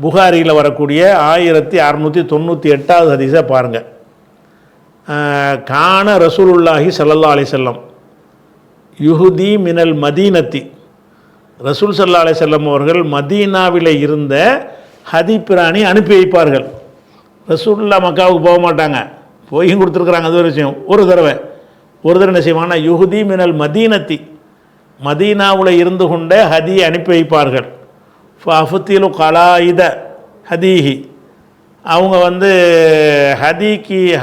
[SPEAKER 2] புகாரியில் வரக்கூடிய 1698 ஹதீஸை பாருங்கள். கான ரசூலுல்லாஹி ஸல்லல்லாஹு அலைஹி வஸல்லம் யுஹுதி மினல் மதீனத்தி, ரசூல் ஸல்லல்லாஹு அலைஹி வஸல்லம் அவர்கள் மதீனாவில் இருந்த ஹதி பிராணி அனுப்பி வைப்பார்கள். ரசூலுல்லா மக்காவுக்கு போக மாட்டாங்க, போயும் கொடுத்துருக்குறாங்க, அது ஒரு விஷயம். ஒரு தடவை என்ன செய்வாங்கன்னா, யுஹுதி மினல் மதீனத்தி, மதீனாவில் இருந்து கொண்டே ஹதியை அனுப்பி வைப்பார்கள். ஃபஃபுத்திலு கலாயித ஹதீஹி, அவங்க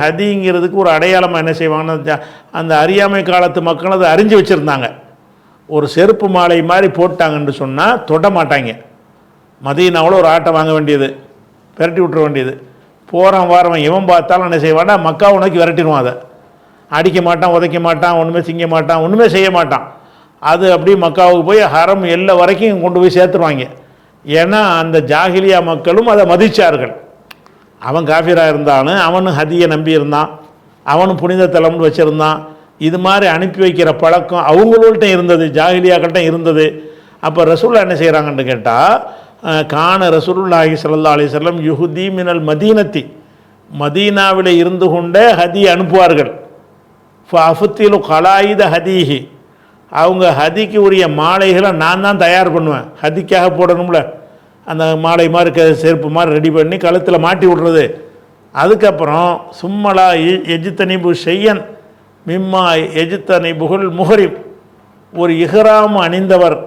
[SPEAKER 2] ஹதிங்கிறதுக்கு ஒரு அடையாளமாக என்ன செய்வாங்கன்னா, அந்த அறியாமை காலத்து மக்கள் அதை அறிஞ்சு வச்சுருந்தாங்க. ஒரு செருப்பு மாலை மாதிரி போட்டாங்கன்னு சொன்னால் தொட மாட்டாங்க. மதீனாவில் ஒரு ஆட்டை வாங்க வேண்டியது, விரட்டி விட்டுற வேண்டியது. போகிறான் வாரவன் எவன் பார்த்தாலும் என்ன செய்வான்னா, மக்கா உனக்கு விரட்டிடுவான், அதை அடிக்க மாட்டான், உதைக்க மாட்டான், ஒன்றுமே திங்க மாட்டான், ஒன்றுமே செய்ய மாட்டான். அது அப்படி மக்காவுக்கு போய் ஹரம் எல்லை வரைக்கும் கொண்டு போய் சேர்த்துருவாங்க. ஏன்னா அந்த ஜாகிலியா மக்களும் அதை மதித்தார்கள். அவன் காஃபிராக இருந்தாலும் அவனும் ஹதியை நம்பி இருந்தான், அவனும் புனித தலம்னு வச்சுருந்தான். இது மாதிரி அனுப்பி வைக்கிற பழக்கம் அவங்கள்ட்ட இருந்தது, ஜாகிலியாக்கள்கிட்ட இருந்தது. அப்போ ரசூலுல்லாஹ் என்ன செய்கிறாங்கன்னு கேட்டால், கான ரசூலுல்லாஹி ஸல்லல்லாஹு அலைஹி வஸல்லம் யுஹுதி மினல் மதீனத்தி, மதீனாவில் இருந்து கொண்டே ஹதி அனுப்புவார்கள். ஃபஅஃபுத்திலு கலாயித ஹதீஹி, அவங்க ஹதிக்கு உரிய மாலைகளை நான் தான் தயார் பண்ணுவேன். ஹதிக்காக போடணும்ல, அந்த மாலை மாதிரி செருப்பு மாதிரி ரெடி பண்ணி கழுத்தில் மாட்டி விட்றது. அதுக்கப்புறம் சும்மலா எஜித்தனிபு ஷையன் மிம்மா எஜித்தனிபுகுல் முஹரிம், ஒரு இஹ்ராம் அணிந்தவர்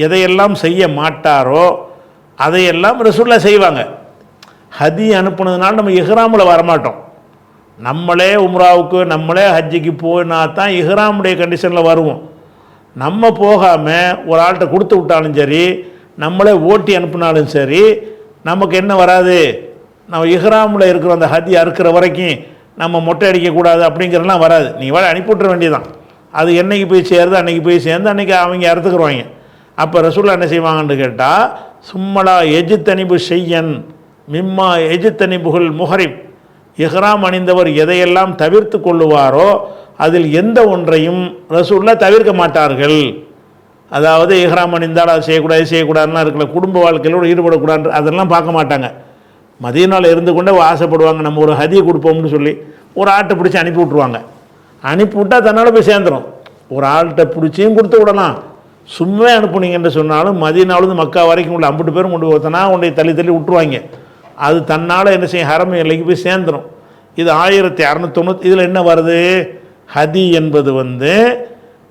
[SPEAKER 2] எதையெல்லாம் செய்ய மாட்டாரோ அதையெல்லாம் ரசூலுல்லாஹ் செய்வாங்க. ஹதி அனுப்புனதுனால நம்ம இஹ்ராமில் வரமாட்டோம். நம்மளே உம்ராவுக்கு நம்மளே ஹஜ்ஜிக்கு போனா தான் இஹ்ராமுடைய கண்டிஷனில் வருவோம். நம்ம போகாமல் ஒரு ஆள்கிட்ட கொடுத்து விட்டாலும் சரி, நம்மளே ஓட்டி அனுப்புனாலும் சரி, நமக்கு என்ன வராது, நம்ம இஹ்ராமில் இருக்கிற அந்த ஹதி அறுக்கிற வரைக்கும் நம்ம மொட்டை அடிக்கக்கூடாது அப்படிங்கிறலாம் வராது. நீங்கள் வேலை அனுப்பிவிட்ற வேண்டியதான். அது என்னைக்கு போய் சேருது அன்றைக்கி போய் சேர்ந்து அன்றைக்கி அவங்க அறுத்துக்குருவாங்க. அப்போ ரசூலுல்லாஹ் என்ன செய்வாங்கன்னு கேட்டால், சும்மலா எஜித்தனிபு ஷையன் மிம்மா எஜித்தனிபுகுல் முஹரிம், இஹ்ராம் அணிந்தவர் எதையெல்லாம் தவிர்த்து கொள்ளுவாரோ அதில் எந்த ஒன்றையும் ரசூலுல்லாஹ் தவிர்க்க மாட்டார்கள். அதாவது இஹ்ராம் அணிந்தால் அது செய்யக்கூடாதுன்னா இருக்குல்ல, குடும்ப வாழ்க்கையோடு ஈடுபடக்கூடாது, அதெல்லாம் பார்க்க மாட்டாங்க. மதீனாவில் இருந்து கொண்டே ஆசைப்படுவாங்க, நம்ம ஒரு ஹதியை கொடுப்போம்னு சொல்லி ஒரு ஆட்டை பிடிச்சி அனுப்பி விட்ருவாங்க. அனுப்பி விட்டால் தன்னால் போய் சேர்ந்துடும். ஒரு ஆள்கிட்ட பிடிச்சியும் கொடுத்து விடலாம், சும்மா அனுப்புனீங்கன்னு சொன்னாலும் மதீனாவிலேருந்து மக்கா வரைக்கும் உள்ள 50 பேரும் கொண்டு ஒருத்தனா கொண்டு தள்ளி விட்டுருவாங்க. அது தன்னால் என்ன செய்யும், ஹரம் எல்லைக்கு போய் சேர்ந்துடும். இது 1690. இதில் என்ன வருது, ஹதி என்பது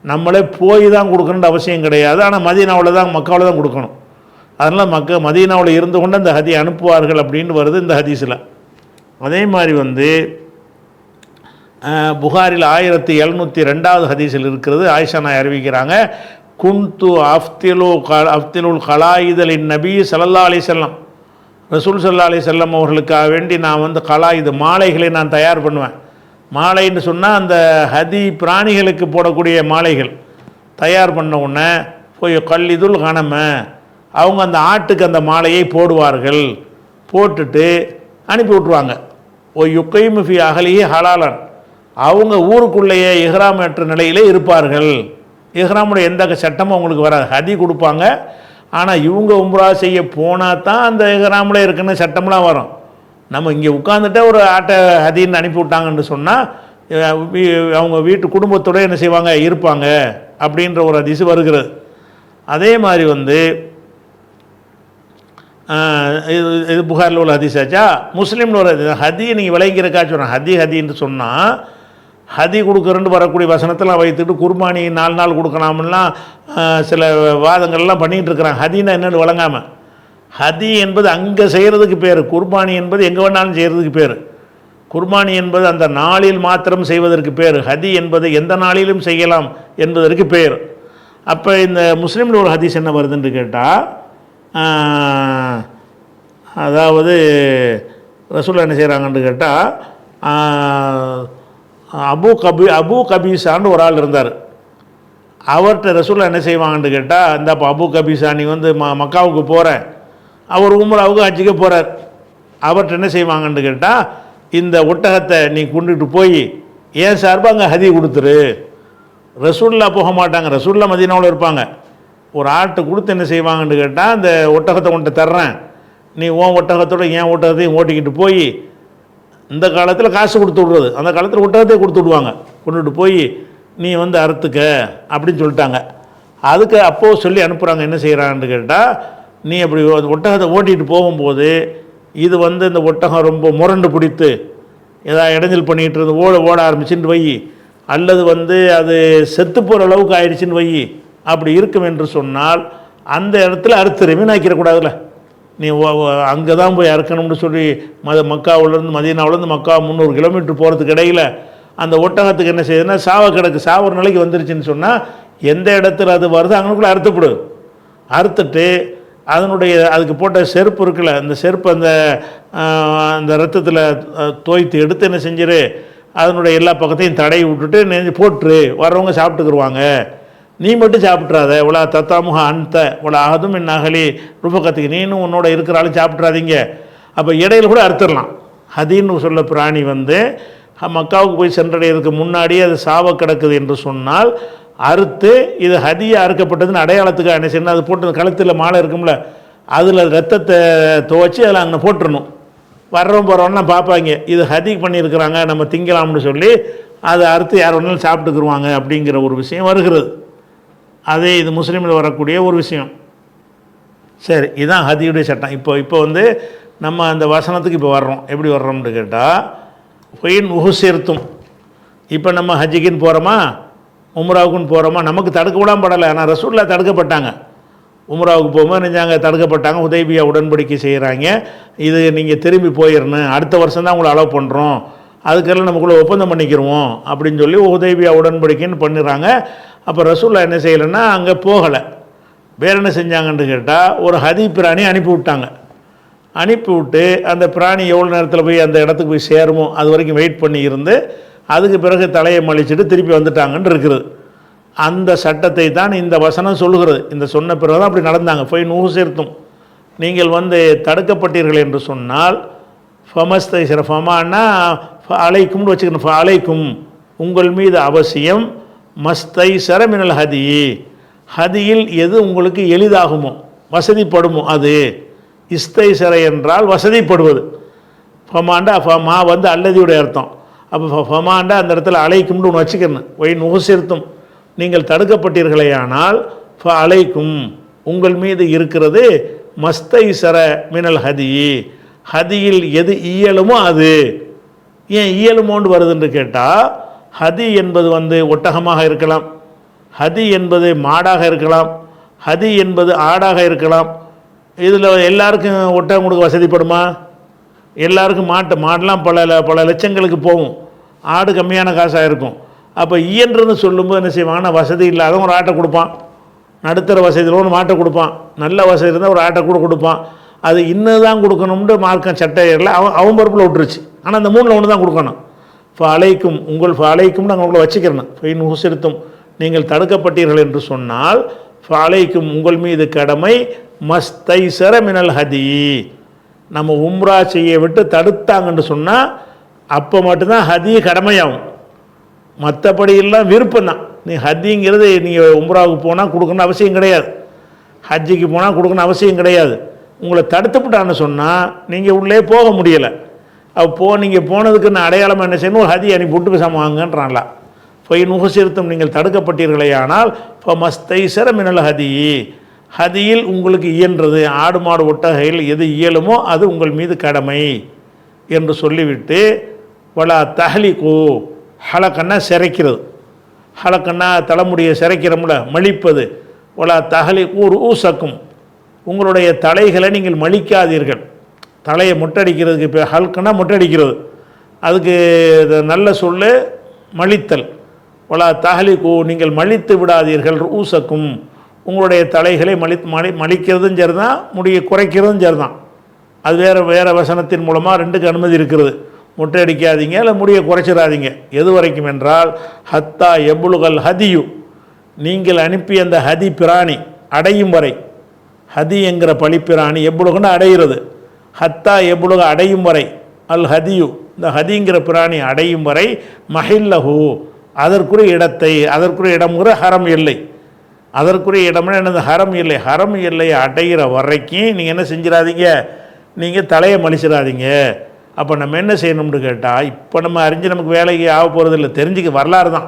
[SPEAKER 2] நம்மளே போய் தான் கொடுக்கணுன்ற அவசியம் கிடையாது. ஆனால் மதீனாவில் தான் மக்காவில் தான் கொடுக்கணும். அதனால் மதீனாவில் இருந்து கொண்டு அந்த ஹதி அனுப்புவார்கள் அப்படின்னு வருது இந்த ஹதீஸில். அதே மாதிரி புகாரில் 1702 ஹதீஸில் இருக்கிறது. ஆயிஷா நாய் அறிவிக்கிறாங்க, குந்து அஃப்திலுல் கலாயிதலின் நபி ஸல்லல்லாஹு அலைஹி வஸல்லம், ரசூல் ஸல்லல்லாஹு அலைஹி வஸல்லம் அவர்களுக்காக வேண்டி நான் வந்து கலாயிது மாலைகளை நான் தயார் பண்ணுவேன். மாலைன்னு சொன்னால் அந்த ஹதி பிராணிகளுக்கு போடக்கூடிய மாலைகள் தயார் பண்ண உடனே போய் கல்லிதுல் கணம, அவங்க அந்த ஆட்டுக்கு அந்த மாலையை போடுவார்கள். போட்டுட்டு அனுப்பி விட்ருவாங்க. யுக்கைமுஃபி அகலியே ஹலாலன், அவங்க ஊருக்குள்ளேயே இஹ்ராமற்ற நிலையிலே இருப்பார்கள். இஹ்ராமுடைய எந்த சட்டமும் அவங்களுக்கு வராது. ஹதி கொடுப்பாங்க, ஆனால் இவங்க உம்ரா செய்ய போனால் தான் அந்த இஹ்ராமில் இருக்குன்னு சட்டம்லாம் வரும். நம்ம இங்கே உட்காந்துட்டே ஒரு ஆட்டை ஹதின்னு அனுப்பி விட்டாங்கன்னு சொன்னால் அவங்க வீட்டு குடும்பத்தோடு என்ன செய்வாங்க, இருப்பாங்க அப்படின்ற ஒரு ஹதீஸ் வருகிறது. அதே மாதிரி வந்து இது புகாரில் உள்ள ஹதீஸ் ஆச்சா. முஸ்லீமில் ஒரு ஹதி நீங்கள் விளங்கிறக்கா சொல்கிறேன். ஹதின்னு சொன்னால் ஹதி கொடுக்குறேன்னு வரக்கூடிய வசனத்தெல்லாம் வைத்துட்டு குர்பானி 4 நாள் கொடுக்கலாம்லாம் சில வாதங்கள்லாம் பண்ணிகிட்டு இருக்கிறாங்க. ஹதினா என்னென்னு வழங்காமல். ஹதி என்பது அங்கே செய்கிறதுக்கு பேர், குர்பானி என்பது எங்கே வேணாலும் செய்கிறதுக்கு பேர். குர்பானி என்பது அந்த நாளில் மாத்திரம் செய்வதற்கு பேர், ஹதி என்பது எந்த நாளிலும் செய்யலாம் என்பதற்கு பேர். அப்போ இந்த முஸ்லீமில் ஒரு ஹதீஸ் என்ன வருதுன்னு கேட்டால், அதாவது ரசூல் என்ன செய்கிறாங்கன்னு கேட்டால், அபு கபீசான்னு ஒரு ஆள் இருந்தார். அவர்கிட்ட ரசூல் என்ன செய்வாங்கன்னு கேட்டால், இந்த அபு கபீசா நீ வந்து மக்காவுக்கு போகிறேன், அவர் உம்ராவுக்கு ஹஜ்ஜுக்கு போகிறார். அவர்கிட்ட என்ன செய்வாங்கன்னு கேட்டால், இந்த ஒட்டகத்தை நீ கொண்டுட்டு போய் ஏன் சார்பாக அங்கே ஹதி கொடுத்துரு. ரசூல்லா போக மாட்டாங்க, ரசூல்லா மதீனாவில் இருப்பாங்க. ஒரு ஆட்டை கொடுத்து என்ன செய்வாங்கன்னு கேட்டால், அந்த ஒட்டகத்தை கொண்டு தர்றேன், நீ உன் ஒட்டகத்தோட என் ஒட்டகத்தையும் ஓட்டிக்கிட்டு போய், இந்த காலத்தில் காசு கொடுத்து விட்றது, அந்த காலத்தில் ஒட்டகத்தையே கொடுத்து விடுவாங்க, கொண்டுட்டு போய் நீ வந்து அறுத்துக்க அப்படின்னு சொல்லிட்டாங்க. அதுக்கு அப்போது சொல்லி அனுப்புகிறாங்க. என்ன செய்கிறான்னு கேட்டால், நீ அப்படி ஒட்டகத்தை ஓட்டிகிட்டு போகும்போது இது வந்து இந்த ஒட்டகம் ரொம்ப முரண்டு பிடித்து ஏதாவது இடைஞ்சல் பண்ணிகிட்டு இருந்து ஓட ஆரம்பிச்சுன்னு வை, அல்லது வந்து அது செத்து போகிற அளவுக்கு ஆயிடுச்சுன்னு வை, அப்படி இருக்கும் என்று சொன்னால் அந்த இடத்துல அறுத்துரு, வீணாக்கிடக்கூடாதுல்ல. நீ அங்கே தான் போய் அறுக்கணும்னு சொல்லி மக்காவிலேருந்து மதீனாவிலேருந்து மக்கா 300 கிலோமீட்டர் போகிறதுக்கு இடையில் அந்த ஒட்டகத்துக்கு என்ன செய்யுதுன்னா சாவர நிலைக்கு வந்துருச்சுன்னு சொன்னால் எந்த இடத்துல அது வருது அங்கனுக்குள்ளே அறுத்துப்படு. அறுத்துட்டு அதனுடைய அதுக்கு போட்ட செருப்பு இருக்குல்ல, அந்த செருப்பு அந்த ரத்தத்தில் தோய்த்து எடுத்து என்ன செஞ்சிரு, அதனுடைய எல்லா பக்கத்தையும் தடவி விட்டுட்டு நெஞ்சு போட்டுரு, வர்றவங்க சாப்பிட்டுக்குருவாங்க. நீ மட்டும் சாப்பிட்றாத, உலா தத்தாமுக அந்த உலா அதுவும் என் நகலி ருபக்கத்துக்கு நீனும் உன்னோட இருக்கிறாலும் சாப்பிட்றாதீங்க. அப்போ இடையில கூட அறுத்துடலாம். ஹதின்னு சொல்ல பிராணி வந்து மக்காவுக்கு போய் சென்றடைகிறதுக்கு முன்னாடியே அது சாவ கிடக்குது என்று சொன்னால் அறுத்து இது ஹதியாக அறுக்கப்பட்டதுன்னு அடையாளத்துக்கு என்ன செய்யணும், அது போட்டு கழுத்தில் மாலை இருக்கும்ல, அதில் ரத்தத்தை துவைச்சி அதில் அங்கே போட்டுடணும். வர்றவன் போகிறவன்னா பார்ப்பாங்க, இது ஹதி பண்ணியிருக்கிறாங்க, நம்ம திங்கலாம்னு சொல்லி அதை அறுத்து யார் வேணாலும் சாப்பிட்டுக்குருவாங்க அப்படிங்கிற ஒரு விஷயம் வருகிறது. அதே இது முஸ்லீமில் வரக்கூடிய ஒரு விஷயம். சரி, இதுதான் ஹதியுடைய சட்டம். இப்போ வந்து நம்ம அந்த வசனத்துக்கு இப்போ வர்றோம். எப்படி வர்றோம்னு கேட்டால், பொயின் உகுசிர்த்தும், இப்போ நம்ம ஹஜ்ஜிக்குன்னு போகிறோமா உம்ராவுக்குன்னு போகிறோமா, நமக்கு தடுக்க விடாமல் படலை, ஆனால் ரசூல்லா தடுக்கப்பட்டாங்க. உம்ராவுக்கு போகும்போது நினைஞ்சாங்க தடுக்கப்பட்டாங்க, ஹுதைபியா உடன்படிக்கை செய்கிறாங்க, இது நீங்கள் திரும்பி போயிடணும், அடுத்த வருஷம் தான் உங்களை அலோவ் பண்ணுறோம், அதுக்கெல்லாம் நமக்குள்ளே ஒப்பந்தம் பண்ணிக்கிடுவோம் அப்படின்னு சொல்லி ஹுதைபியா உடன்படிக்கைன்னு பண்ணிடுறாங்க. அப்போ ரசூல்லா என்ன செய்யலைன்னா அங்கே போகலை. வேறு என்ன செஞ்சாங்கன்னு கேட்டால், ஒரு ஹதி பிராணி அனுப்பி விட்டாங்க. அனுப்பிவிட்டு அந்த பிராணி எவ்வளோ நேரத்தில் போய் அந்த இடத்துக்கு போய் சேருமோ அது வரைக்கும் வெயிட் பண்ணி இருந்து அதுக்கு பிறகு தலையை மலிச்சுட்டு திருப்பி வந்துட்டாங்கன்னு இருக்குது. அந்த சட்டத்தை தான் இந்த வசனம் சொல்லுகிறது. இந்த சொன்ன பிறகு தான் அப்படி நடந்தாங்க. போய் நூறு சேர்த்தும் நீங்கள் வந்து தடுக்கப்பட்டீர்கள் என்று சொன்னால் ஃபமஸ்தை சிற ஃபமானா அலைக்கும்னு வச்சுக்கணும். அலைக்கும் உங்கள் மீது அவசியம், மஸ்தை சர மினல் ஹதி, ஹதியில் எது உங்களுக்கு எளிதாகுமோ வசதிப்படுமோ அது. இஸ்தை சர என்றால் வசதிப்படுவது. ஃபமாண்டா ஃபமா வந்து அல்லதியுடைய அர்த்தம். அப்போ ஃபமாண்டா அந்த இடத்துல அலைக்கும்னு ஒன்று வச்சுக்கணும். ஒய் நுகசிர்த்தும் நீங்கள் தடுக்கப்பட்டீர்களேயானால் ஃப அலைக்கும் உங்கள் மீது இருக்கிறது மஸ்தை சர மினல் ஹதி, ஹதியில் எது இயலுமோ அது. ஏன் இயலுமோன்னு வருதுன்னு கேட்டால், ஹதி என்பது வந்து ஒட்டகமாக இருக்கலாம், ஹதி என்பது மாடாக இருக்கலாம், ஹதி என்பது ஆடாக இருக்கலாம். இதில் எல்லாருக்கும் ஒட்டகம் கொடுக்க வசதிப்படுமா? எல்லாருக்கும் மாடெலாம் பல லட்சங்களுக்கு போகும். ஆடு கம்மியான காசாக இருக்கும். அப்போ இயன்றுன்னு சொல்லும்போது என்ன செய்வாங்கன்னா, வசதி இல்லாதவன் ஒரு ஆட்டை கொடுப்பான், நடுத்தர வசதியில் ஒரு மாட்டை கொடுப்பான், நல்ல வசதி இருந்தால் ஒரு ஆட்டை கூட கொடுப்பான். அது இன்னும் தான் கொடுக்கணும்னு மார்க்கம் சட்டையில் அவன் பொறுப்பில் விட்டுருச்சு. ஆனால் அந்த 3ல் 1 தான் கொடுக்கணும். இப்போ அலைக்கும் உங்கள் அலைக்கும் நாங்கள் உங்களை வச்சுக்கிறணும். ஃபைன் உசிருத்தும் நீங்கள் தடுக்கப்பட்டீர்கள் என்று சொன்னால் அலைக்கும் உங்கள் மீது கடமை மஸ்தைசர மினல் ஹதி. நம்ம உம்ரா செய்ய விட்டு தடுத்தாங்கன்னு சொன்னால் அப்போ மட்டும்தான் ஹதி கடமையாகும். மற்றபடி எல்லாம் விருப்பம்தான். நீ ஹத்திங்கிறது நீங்கள் உம்ராவுக்கு போனால் கொடுக்கணும் அவசியம் கிடையாது, ஹஜ்ஜிக்கு போனால் கொடுக்கணும் அவசியம் கிடையாது. உங்களை தடுத்துப்பட்டான்னு சொன்னால் நீங்கள் உள்ளே போக முடியலை. அப்போ நீங்கள் போனதுக்கு நான் அடையாளமாக என்ன செய்யணும், ஒரு ஹதி அனுப்பிவிட்டு பேசாமல் வாங்கன்றான்ல. ஃபைன் உஹசிருத்தும் நீங்கள் தடுக்கப்பட்டீர்களே ஆனால் இப்போ மஸ்தைசர மினல் ஹதி, ஹதியில் உங்களுக்கு இயன்றது ஆடு மாடு ஒட்டகையில் எது இயலுமோ அது உங்கள் மீது கடமை என்று சொல்லிவிட்டு வலா தஹ்லிகு, ஹலக்கன்னா சிரைக்கிறது, ஹலக்கன்னா தலைமுடியை சிரைக்கிறோம்ல மலிப்பது, வலா தஹ்லிகு ரூஸக்கும் உங்களுடைய தலைகளை நீங்கள் மலிக்காதீர்கள். தலையை மொட்டடிக்கிறதுக்கு இப்போ ஹல்கன்னா மொட்டடிக்கிறது, அதுக்கு நல்ல சொல்லு மலித்தல். வலா தஹ்லிகு நீங்கள் மலித்து விடாதீர்கள் ரூஸக்கும் உங்களுடைய தலைகளை மலிக்கிறதும் சரிதான், முடியை குறைக்கிறதும் சரிதான். அது வேறு வசனத்தின் மூலமாக 2க்கு அனுமதி இருக்கிறது. மொட்டை அடிக்காதீங்க இல்லை முடியை குறைச்சிடாதீங்க. எது வரைக்கும் என்றால் ஹத்தா எபுலுகல் ஹதியு, நீங்கள் அனுப்பிய அந்த ஹதி பிராணி அடையும் வரை. ஹதி என்கிற பழிப்பிராணி எபுலுகன்னு அடைகிறது, ஹத்தா எபுலுக அடையும் வரை, அல் ஹதியு இந்த ஹதிங்கிற பிராணி அடையும் வரை, மஹில்லஹு அதற்குரிய இடத்தை, அதற்குரிய இடம்ங்கிற ஹரம் எல்லை, அதற்குரிய இடம்னா என்னது ஹரம் எல்லை, ஹரம் எல்லையை அடைகிற வரைக்கும் நீங்கள் என்ன செஞ்சிடாதீங்க, நீங்கள் தலையை மலிச்சிடாதீங்க. அப்போ நம்ம என்ன செய்யணும்னு கேட்டால், இப்போ நம்ம அறிஞ்சு நமக்கு வேலைக்கு ஆக போகிறது இல்லை, தெரிஞ்சுக்க வரலாறு தான்.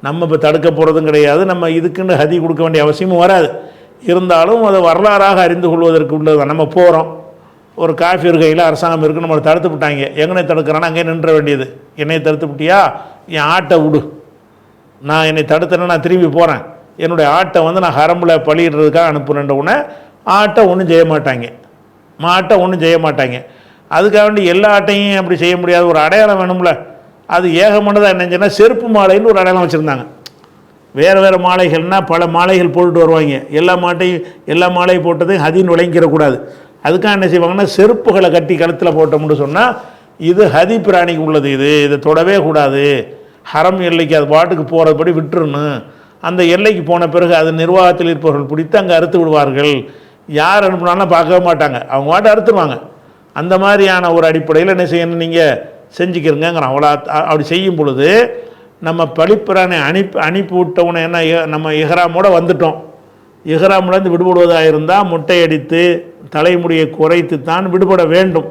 [SPEAKER 2] நம்ம இப்போ தடுக்க போகிறதும் கிடையாது, நம்ம இதுக்குன்னு ஹதி கொடுக்க வேண்டிய அவசியமும் வராது. இருந்தாலும் அதை வரலாறாக அறிந்து கொள்வதற்கு உள்ளது தான். நம்ம போகிறோம், ஒரு காஃபிர் கையில் அரசாங்கம் இருக்குது, நம்மளை தடுத்து விட்டாங்க, எங்கனை தடுக்கிறான்னா அங்கே நின்ற வேண்டியது. என்னை தடுத்து விட்டியா, என் ஆட்டை விடு, நான் என்னை தடுத்தேன்னா நான் திரும்பி போகிறேன், என்னுடைய ஆட்டை வந்து நான் ஹரம்பில் பழியிடுறதுக்காக அனுப்புனேன்ற உடனே ஆட்டை ஒன்றும் செய்ய மாட்டாங்க, மாட்டை ஒன்றும் செய்ய மாட்டாங்க. அதுக்காக வேண்டி எல்லா ஆட்டையும் அப்படி செய்ய முடியாது, ஒரு அடையாளம் வேணும்ல. அது ஏகமானதாக என்னச்சுன்னா செருப்பு மாலைன்னு ஒரு அடையாளம் வச்சுருந்தாங்க. வேறு வேறு மாலைகள்னால் பல மாலைகள் போட்டுட்டு வருவாங்க, எல்லா மாலையும் போட்டதையும் ஹதின்னு விளங்கிடக்கூடாது. அதுக்காக என்ன செய்வாங்கன்னா செருப்புகளை கட்டி கழுத்தில் போட்டோம்னு சொன்னால் இது ஹதி பிராணிக்கு உள்ளது, இதை தொடவே கூடாது, ஹரம் எல்லைக்கு அது பாட்டுக்கு போகிறபடி விட்டுருணும். அந்த எல்லைக்கு போன பிறகு அது நிர்வாகத்தில் இருப்பவர்கள் பிடித்து அங்கே அறுத்து விடுவார்கள். யார் அனுப்புனாலும் பார்க்கவே மாட்டாங்க, அவங்க பாட்டு அறுத்துருவாங்க. அந்த மாதிரியான ஒரு அடிப்படையில் என்ன செய்யணும், நீங்கள் செஞ்சுக்கிறங்கிறான். அவ்வளோ அப்படி செய்யும் பொழுது நம்ம பழிப்பிரானை அனுப்பி விட்டவுடனே என்ன, நம்ம இஹ்ராமோடு வந்துட்டோம், இஹ்ராம்லேருந்து விடுபடுவதாக இருந்தால் முட்டை அடித்து தலைமுடியை குறைத்து தான் விடுபட வேண்டும்.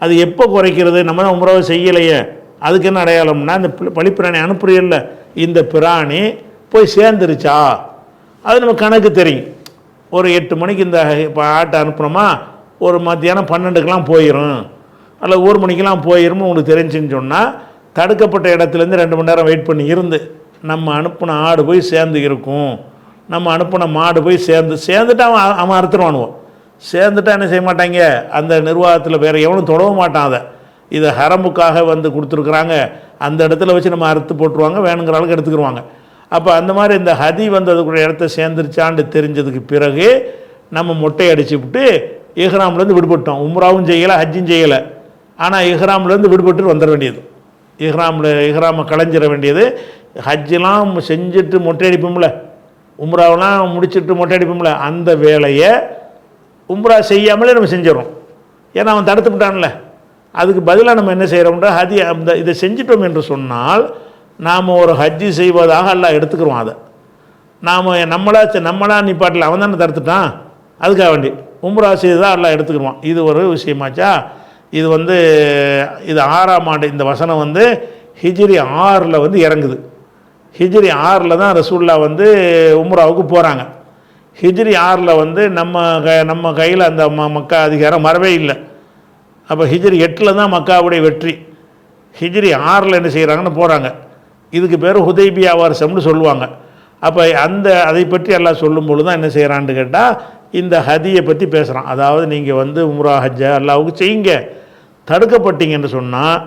[SPEAKER 2] அது எப்போ குறைக்கிறது, நம்ம தான் உம்ராவை செய்யலையே, அதுக்கு என்ன அடையாளம்னா இந்த பழிப்பிராணி அனுப்புறியல்ல, இந்த பிராணி போய் சேர்ந்துருச்சா அது நம்ம கணக்கு தெரியும். ஒரு 8 மணிக்கு இந்த ஆட்டை அனுப்புனோமா, ஒரு மத்தியானம் 12க்கெலாம் போயிடும், அல்ல 1 மணிக்கெலாம் போயிடும் உங்களுக்கு தெரிஞ்சுன்னு சொன்னால், தடுக்கப்பட்ட இடத்துலேருந்து 2 மணி நேரம் வெயிட் பண்ணி இருந்து நம்ம அனுப்பின ஆடு போய் சேர்ந்து இருக்கும், நம்ம அனுப்பின மாடு போய் சேர்ந்துட்டு அவன் அறுத்துருவானுவோம். சேர்ந்துட்டா என்ன செய்ய மாட்டாங்க, அந்த நிர்வாகத்தில் வேறு எவனும் தொடவும் மாட்டான். அதை இதை ஹரமுக்காக வந்து கொடுத்துருக்குறாங்க, அந்த இடத்துல வச்சு நம்ம அறுத்து போட்டுருவாங்க, வேணுங்கிற அளவுக்கு எடுத்துக்கிடுவாங்க. அப்போ அந்த மாதிரி இந்த ஹதி வந்து அதுக்குள்ள இடத்த சேர்ந்துருச்சான்னு தெரிஞ்சதுக்கு பிறகு நம்ம மொட்டை அடிச்சு விட்டு இஹ்ராம்லேருந்து விடுபட்டோம். உம்ராவும் செய்யலை, ஹஜ்ஜும் செய்யலை, ஆனால் இஹ்ராம்லேருந்து விடுபட்டு வந்துட வேண்டியது, இஹ்ராமை களைஞ்சிட வேண்டியது. ஹஜ்ஜெலாம் செஞ்சுட்டு மொட்டை அடிப்போம்ல, உம்ராவெலாம் முடிச்சுட்டு மொட்டை அடிப்போம்ல, அந்த வேலையை உம்ரா செய்யாமலே நம்ம செஞ்சிடறோம். ஏன்னா அவன் தடுத்து விட்டான்ல. அதுக்கு பதிலாக நம்ம என்ன செய்கிறோம்னா, ஹதி அந்த இதை செஞ்சிட்டோம் என்று சொன்னால் நாம் ஒரு ஹஜ்ஜி செய்வதாக எல்லாம் எடுத்துக்கிறோம். அதை நாம் நம்மளா நிப்பாட்டில் அவன் தானே தடுத்துட்டான், அதுக்காக வேண்டி உம்ரா செய்ததாக எல்லாம் எடுத்துக்கிடுவான். இது ஒரு விஷயமாச்சா. இது வந்து இது 6ஆம் ஆண்டு, இந்த வசனம் வந்து ஹிஜ்ரி 6 வந்து இறங்குது. ஹிஜ்ரி 6 தான் ரசூல்லா வந்து உம்ராவுக்கு போகிறாங்க. ஹிஜ்ரி 6 வந்து நம்ம கையில் அந்த மக்கா அதிகாரம் வரவே இல்லை. அப்போ ஹிஜ்ரி 8 தான் மக்காவுடைய வெற்றி. ஹிஜ்ரி 6 என்ன செய்கிறாங்கன்னு போகிறாங்க. இதுக்கு பேர் ஹுதைபியா வருஷம்னு சொல்லுவாங்க. அப்போ அதை பற்றி எல்லாம் சொல்லும் பொழுது தான் என்ன செய்கிறான்னு கேட்டால், இந்த ஹதியை பற்றி பேசுகிறான். அதாவது நீங்கள் வந்து உம்ரா ஹஜ்ஜை அல்லாவுக்கு செய்யுங்க, தடுக்கப்பட்டீங்கன்னு சொன்னால்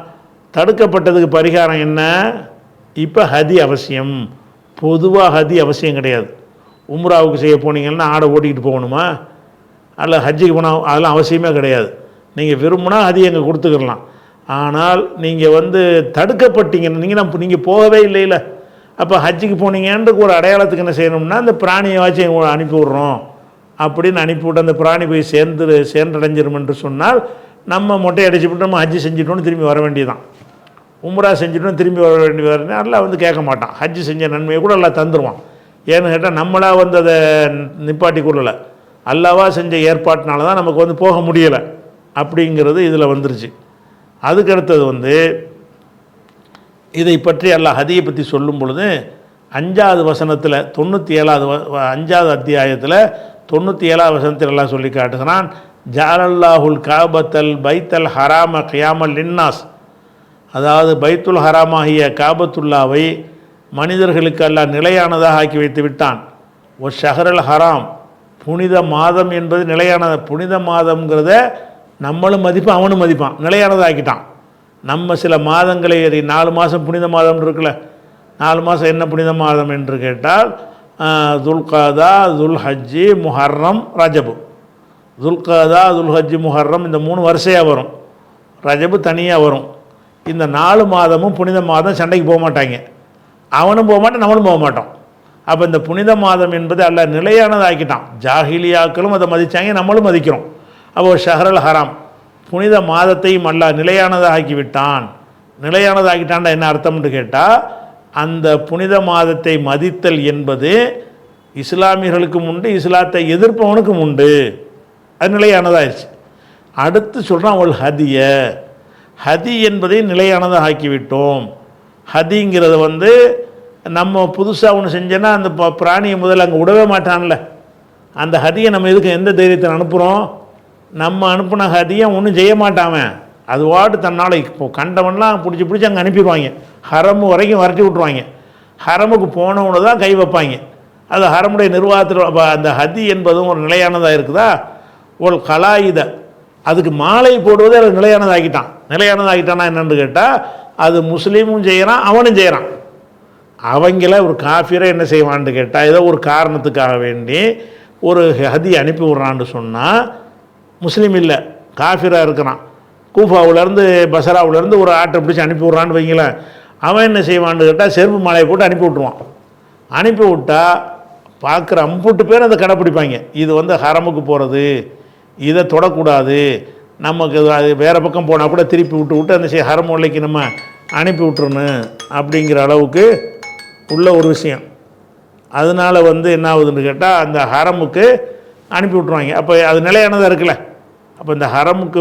[SPEAKER 2] தடுக்கப்பட்டதுக்கு பரிகாரம் என்ன? இப்போ ஹதி அவசியம். பொதுவாக ஹதி அவசியம் கிடையாது. உம்ராவுக்கு செய்ய போனீங்கன்னா ஆடை ஓட்டிக்கிட்டு போகணுமா? அல்ல ஹஜ்ஜுக்கு போனால் அதெல்லாம் அவசியமே கிடையாது. நீங்கள் விரும்பினா ஹதி எங்கே கொடுத்துக்கலாம். ஆனால் நீங்கள் தடுக்கப்பட்டீங்கன்னு நீங்கள் போகவே இல்லைல்ல. அப்போ ஹஜ்ஜுக்கு போனீங்கன்றது ஒரு அடையாளத்துக்கு என்ன செய்யணும்னா அந்த பிராணியை வச்சு அனுப்பி விட்றோம் அப்படின்னு அனுப்பிவிட்டு அந்த பிராணி போய் சேர்ந்தடைஞ்சிரும் என்று சொன்னால் நம்ம மொட்டை அடிச்சுவிட்டு நம்ம ஹஜ்ஜு செஞ்சுட்டோன்னு திரும்பி வர வேண்டியதான். உம்ரா செஞ்சுட்டோன்னு திரும்பி வர வேண்டியது. அல்லா கேட்க மாட்டான். ஹஜ்ஜு செஞ்ச நன்மையை கூட எல்லாம் தந்துடுவான். ஏன்னு கேட்டால் நம்மளா அதை நிப்பாட்டி கொள்ளலை. அல்லாவா செஞ்ச ஏற்பாட்டினால தான் நமக்கு போக முடியலை அப்படிங்கிறது இதில் வந்துருச்சு. அதுக்கடுத்தது இதை பற்றி அல்லாஹ் ஹதியை பற்றி சொல்லும் பொழுது 5வது வசனத்தில் 97வது 5வது அத்தியாயத்தில் 97வது வசனத்தில் எல்லாம் சொல்லி காட்டுகிறான். ஜாலல்லாஹுல் காபத்தல் பைத்தல் ஹராம கியாமல் லின்னாஸ், அதாவது பைத்துல் ஹராமாகிய காபத்துல்லாவை மனிதர்களுக்கு அல்லாஹ் நிலையானதாக ஆக்கி வைத்து விட்டான். ஒரு ஷஹரல் ஹராம், புனித மாதம் என்பது நிலையானது. புனித மாதம்ங்கிறத நம்மளும் மதிப்பான் அவனும் மதிப்பான், நிலையானதாக ஆக்கிட்டான். நம்ம சில மாதங்களை 4 மாதம் புனித மாதம் இருக்குல்ல, 4 மாதம் என்ன புனித மாதம் என்று கேட்டால் துல்காதா, துல்ஹஜ்ஜி, முஹர்ரம், ரஜபு. துல்காதா, துல்ஹஜ்ஜி, முஹர்ரம் இந்த 3 வரிசையாக வரும். ரஜபு தனியாக வரும். இந்த 4 மாதமும் புனித மாதம். சண்டைக்கு போக மாட்டாங்க, அவனும் போக மாட்டான் நம்மளும் போக மாட்டோம். அப்போ இந்த புனித மாதம் என்பது அல்லாஹ் நிலையானதாக்கிட்டான். ஜாஹிலியாக்களும் அதை மதித்தாங்க, நம்மளும் மதிக்கிறோம். அப்போ ஷஹரல் ஹராம் புனித மாதத்தையும் அல்லாஹ் நிலையானதாக்கி விட்டான். நிலையானதாக்கிட்டான்டா என்ன அர்த்தம்னு கேட்டால் அந்த புனித மாதத்தை மதித்தல் என்பது இஸ்லாமியர்களுக்கும் உண்டு, இஸ்லாத்தை எதிர்ப்பவனுக்கும் உண்டு. அது நிலையானதாகிடுச்சு. அடுத்து சொல்கிறான் ஒரு ஹதிய, ஹதி என்பதை நிலையானதாக ஆக்கிவிட்டோம். ஹதிங்கிறது நம்ம புதுசாக ஒன்று செஞ்சோன்னா அந்த பிராணியை முதல்ல அங்கே விடவே மாட்டான்ல. அந்த ஹதியை நம்ம எதுக்கு எந்த தைரியத்தில் அனுப்புகிறோம்? நம்ம அனுப்புன ஹதியை ஒன்றும் செய்ய மாட்டாமன், அது வாட்டு தன்னால் இப்போ கண்டவன்லாம் பிடிச்சி அங்கே அனுப்பிடுவாங்க. ஹரமு வரைக்கும் வரட்டி விட்ருவாங்க. ஹரமுக்கு போனவனு தான் கை வைப்பாங்க. அது ஹரமுடைய நிர்வாகத்தில். அந்த ஹதி என்பதும் ஒரு நிலையானதாக இருக்குதா? ஒரு கலாயுத அதுக்கு மாலை போடுவது அது நிலையானதாகிட்டான். நிலையானதாகிட்டான்னா என்னென்னு கேட்டால் அது முஸ்லீமும் செய்கிறான் அவனும் செய்கிறான். அவங்கள ஒரு காஃபிரை என்ன செய்வான்னு கேட்டால் ஏதோ ஒரு காரணத்துக்காக வேண்டி ஒரு ஹதி அனுப்பி விட்றான்னு சொன்னால் முஸ்லீம் இல்லை காஃபிராக இருக்கிறான். கூஃபாவிலேருந்து பசராவிலேருந்து ஒரு ஆட்டை பிடிச்சி அனுப்பி விட்றான்னு வைங்களேன். அவன் என்ன செய்வான்னு கேட்டால் செருப்பு மாலையை போட்டு அனுப்பி விட்ருவான். அனுப்பி விட்டால் பார்க்குற அம்புட்டு பேர் அதை கடைப்பிடிப்பாங்க. இது ஹரமுக்கு போகிறது, இதை தொடக்கூடாது, நமக்கு அது வேறு பக்கம் போனால் கூட திருப்பி விட்டு அந்த ஹரம் உள்ளைக்கு நம்ம அனுப்பி விட்டுறணும் அப்படிங்கிற அளவுக்கு உள்ள ஒரு விஷயம். அதனால் என்ன ஆகுதுன்னு கேட்டால் அந்த ஹரமுக்கு அனுப்பி விட்ருவாங்க. அப்போ அது நிலையானதாக இருக்குல்ல. அப்போ இந்த ஹரமுக்கு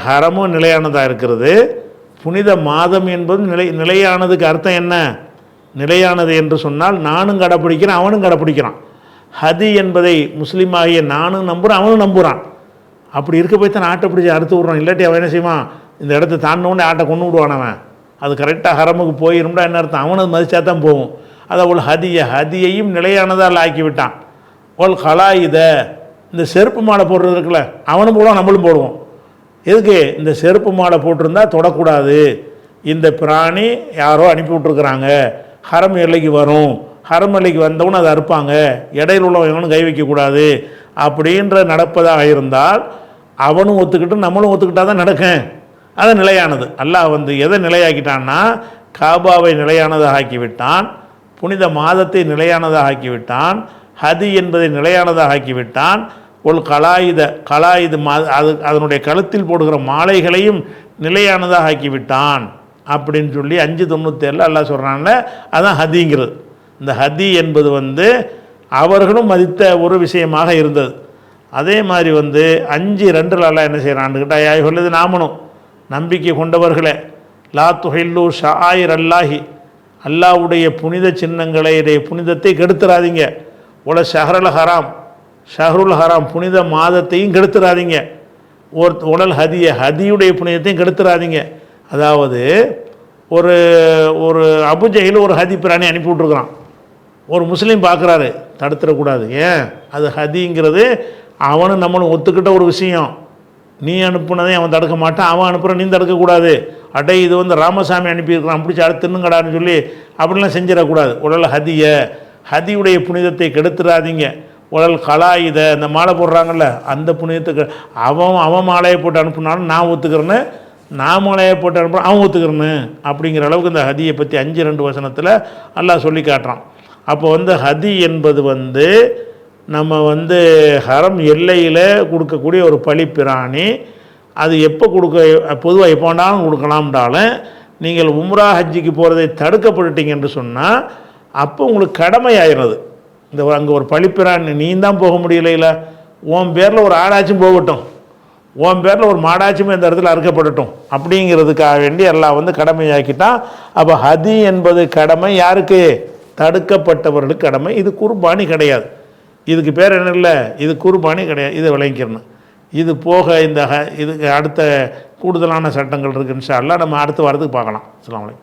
[SPEAKER 2] ஹரமும் நிலையானதாக இருக்கிறது. புனித மாதம் என்பது நிலையானதுக்கு அர்த்தம் என்ன? நிலையானது என்று சொன்னால் நானும் கடைப்பிடிக்கிறேன் அவனும் கடைப்பிடிக்கிறான். ஹதி என்பதை முஸ்லீமாகிய நானும் நம்புகிறேன் அவனும் நம்புகிறான். அப்படி இருக்க போய் தான் ஆட்டை பிடிச்சி அறுத்து விட்றான். இல்லாட்டி அவன் என்ன செய்வான்? இந்த இடத்த தாண்டினோடனே ஆட்டை கொண்டு விடுவான். அவன் அது கரெக்டாக ஹரமுக்கு போயிருந்தா என்ன அர்த்தம்? அவனை மதிச்சா தான் போகும். அதை ஒரு ஹதியையும் நிலையானதால் ஆக்கிவிட்டான். ஒல் கலாயுத இந்த செருப்பு மாலை போடுறது இருக்குல்ல, அவனும் போடுவான் நம்மளும் போடுவோம். எதுக்கு? இந்த செருப்பு மாலை போட்டிருந்தா தொடக்கூடாது, இந்த பிராணி யாரோ அனுப்பி விட்ருக்குறாங்க, ஹரம் எல்லைக்கு வரும், ஹரம் எல்லைக்கு வந்தவொன்னு அதை அறுப்பாங்க, இடையில் உள்ளவனும் கை வைக்கக்கூடாது அப்படின்ற நடப்பதாக இருந்தால் அவனும் ஒத்துக்கிட்டு நம்மளும் ஒத்துக்கிட்டால் தான் நடக்கும். அது நிலையானது. அல்லாஹ் எதை நிலையாக்கிட்டான்னா காபாவை நிலையானதாக ஆக்கிவிட்டான், புனித மாதத்தை நிலையானதாக ஆக்கிவிட்டான், ஹதி என்பதை நிலையானதாக ஆக்கிவிட்டான். ஒரு கலாயுது அதனுடைய கழுத்தில் போடுகிற மாலைகளையும் நிலையானதாக ஆக்கிவிட்டான் அப்படின்னு சொல்லி 597 அல்லாஹ் சொல்கிறான்ல, அதுதான் ஹதிங்கிறது. இந்த ஹதி என்பது அவர்களும் மதித்த ஒரு விஷயமாக இருந்தது. அதே மாதிரி 5:2 அல்லாஹ் என்ன செய்கிறான்னு கேட்டால் யாய் சொல்லுது நாமனும் நம்பிக்கை கொண்டவர்களே லா துஹில்லு ஷஆயிர் அல்லாஹி, அல்லாஹ்வுடைய புனித சின்னங்களை புனிதத்தை கெடுத்துறாதீங்க. உல ஷஹருல் ஹராம் புனித மாதத்தையும் கெடுத்துறாதீங்க. உடல் ஹதியுடைய புனிதத்தையும் கெடுத்துறாதீங்க. அதாவது ஒரு ஒரு அபுஜஹில் ஒரு ஹதி பிராணி அனுப்பி விட்ருக்குறான். ஒரு முஸ்லீம் பார்க்குறாரு, தடுத்துடக்கூடாது. ஏன்? அது ஹதிங்கிறது அவனும் நம்மளும் ஒத்துக்கிட்ட ஒரு விஷயம். நீ அனுப்புனதையும் அவன் தடுக்க மாட்டான், அவன் அனுப்புகிற நீ தடுக்கக்கூடாது. அடே இது வந்து ராமசாமி அனுப்பியிருக்கிறான் பிடிச்சி அடுத்து தின்னுங்கடான்னு சொல்லி அப்படிலாம் செஞ்சிடக்கூடாது. உடல் ஹதியுடைய புனிதத்தை கெடுத்துடாதீங்க. உடல் கலாயுத இந்த மாலை போடுறாங்கல்ல அந்த புனிதத்துக்கு அவன் மாலையை போட்டு அனுப்புனாலும் நான் ஒத்துக்கிறேன்னு, நான் மாலையை போட்டு அனுப்புகிறேன் அவன் ஒத்துக்கிறேன்னு அப்படிங்கிற அளவுக்கு இந்த ஹதியை பற்றி 5:2 வசனத்தில் அல்லாஹ் சொல்லி காட்டுறான். அப்போ வந்து ஹதி என்பது வந்து நம்ம வந்து ஹரம் எல்லையில் கொடுக்கக்கூடிய ஒரு பழிப்பிராணி. அது எப்போ பொதுவாக எப்போ வேண்டாலும் கொடுக்கலாம்னாலும் நீங்கள் உம்ரா ஹஜ்ஜிக்கு போகிறதை தடுக்கப்பட்டுட்டீங்க என்று சொன்னால் அப்போ உங்களுக்கு கடமை ஆயிடுறது. இந்த அங்கே ஒரு பழிப்பிராணி நீ தான் போக முடியல, உன் பேரில் ஒரு ஆடாச்சும் போகட்டும், உன் பேரில் ஒரு மாடாச்சும் இந்த இடத்துல அறுக்கப்படட்டும் அப்படிங்கிறதுக்காக வேண்டி எல்லாம் வந்து கடமையாக்கிட்டான். அப்போ ஹதி என்பது கடமை யாருக்கு? தடுக்கப்பட்டவர்களுக்கு கடமை. இது குர்பானி கிடையாது. இதுக்கு பேர் என்ன இல்லை, இது குர்பானி கிடையாது. இதை விளங்கிக்கிறணும். இது போக இதுக்கு அடுத்த கூடுதலான சட்டங்கள் இருக்குது. இன்ஷா அல்லாஹ் நம்ம அடுத்த வாரத்துக்கு பார்க்கலாம். அஸ்ஸலாமு அலைக்கும்.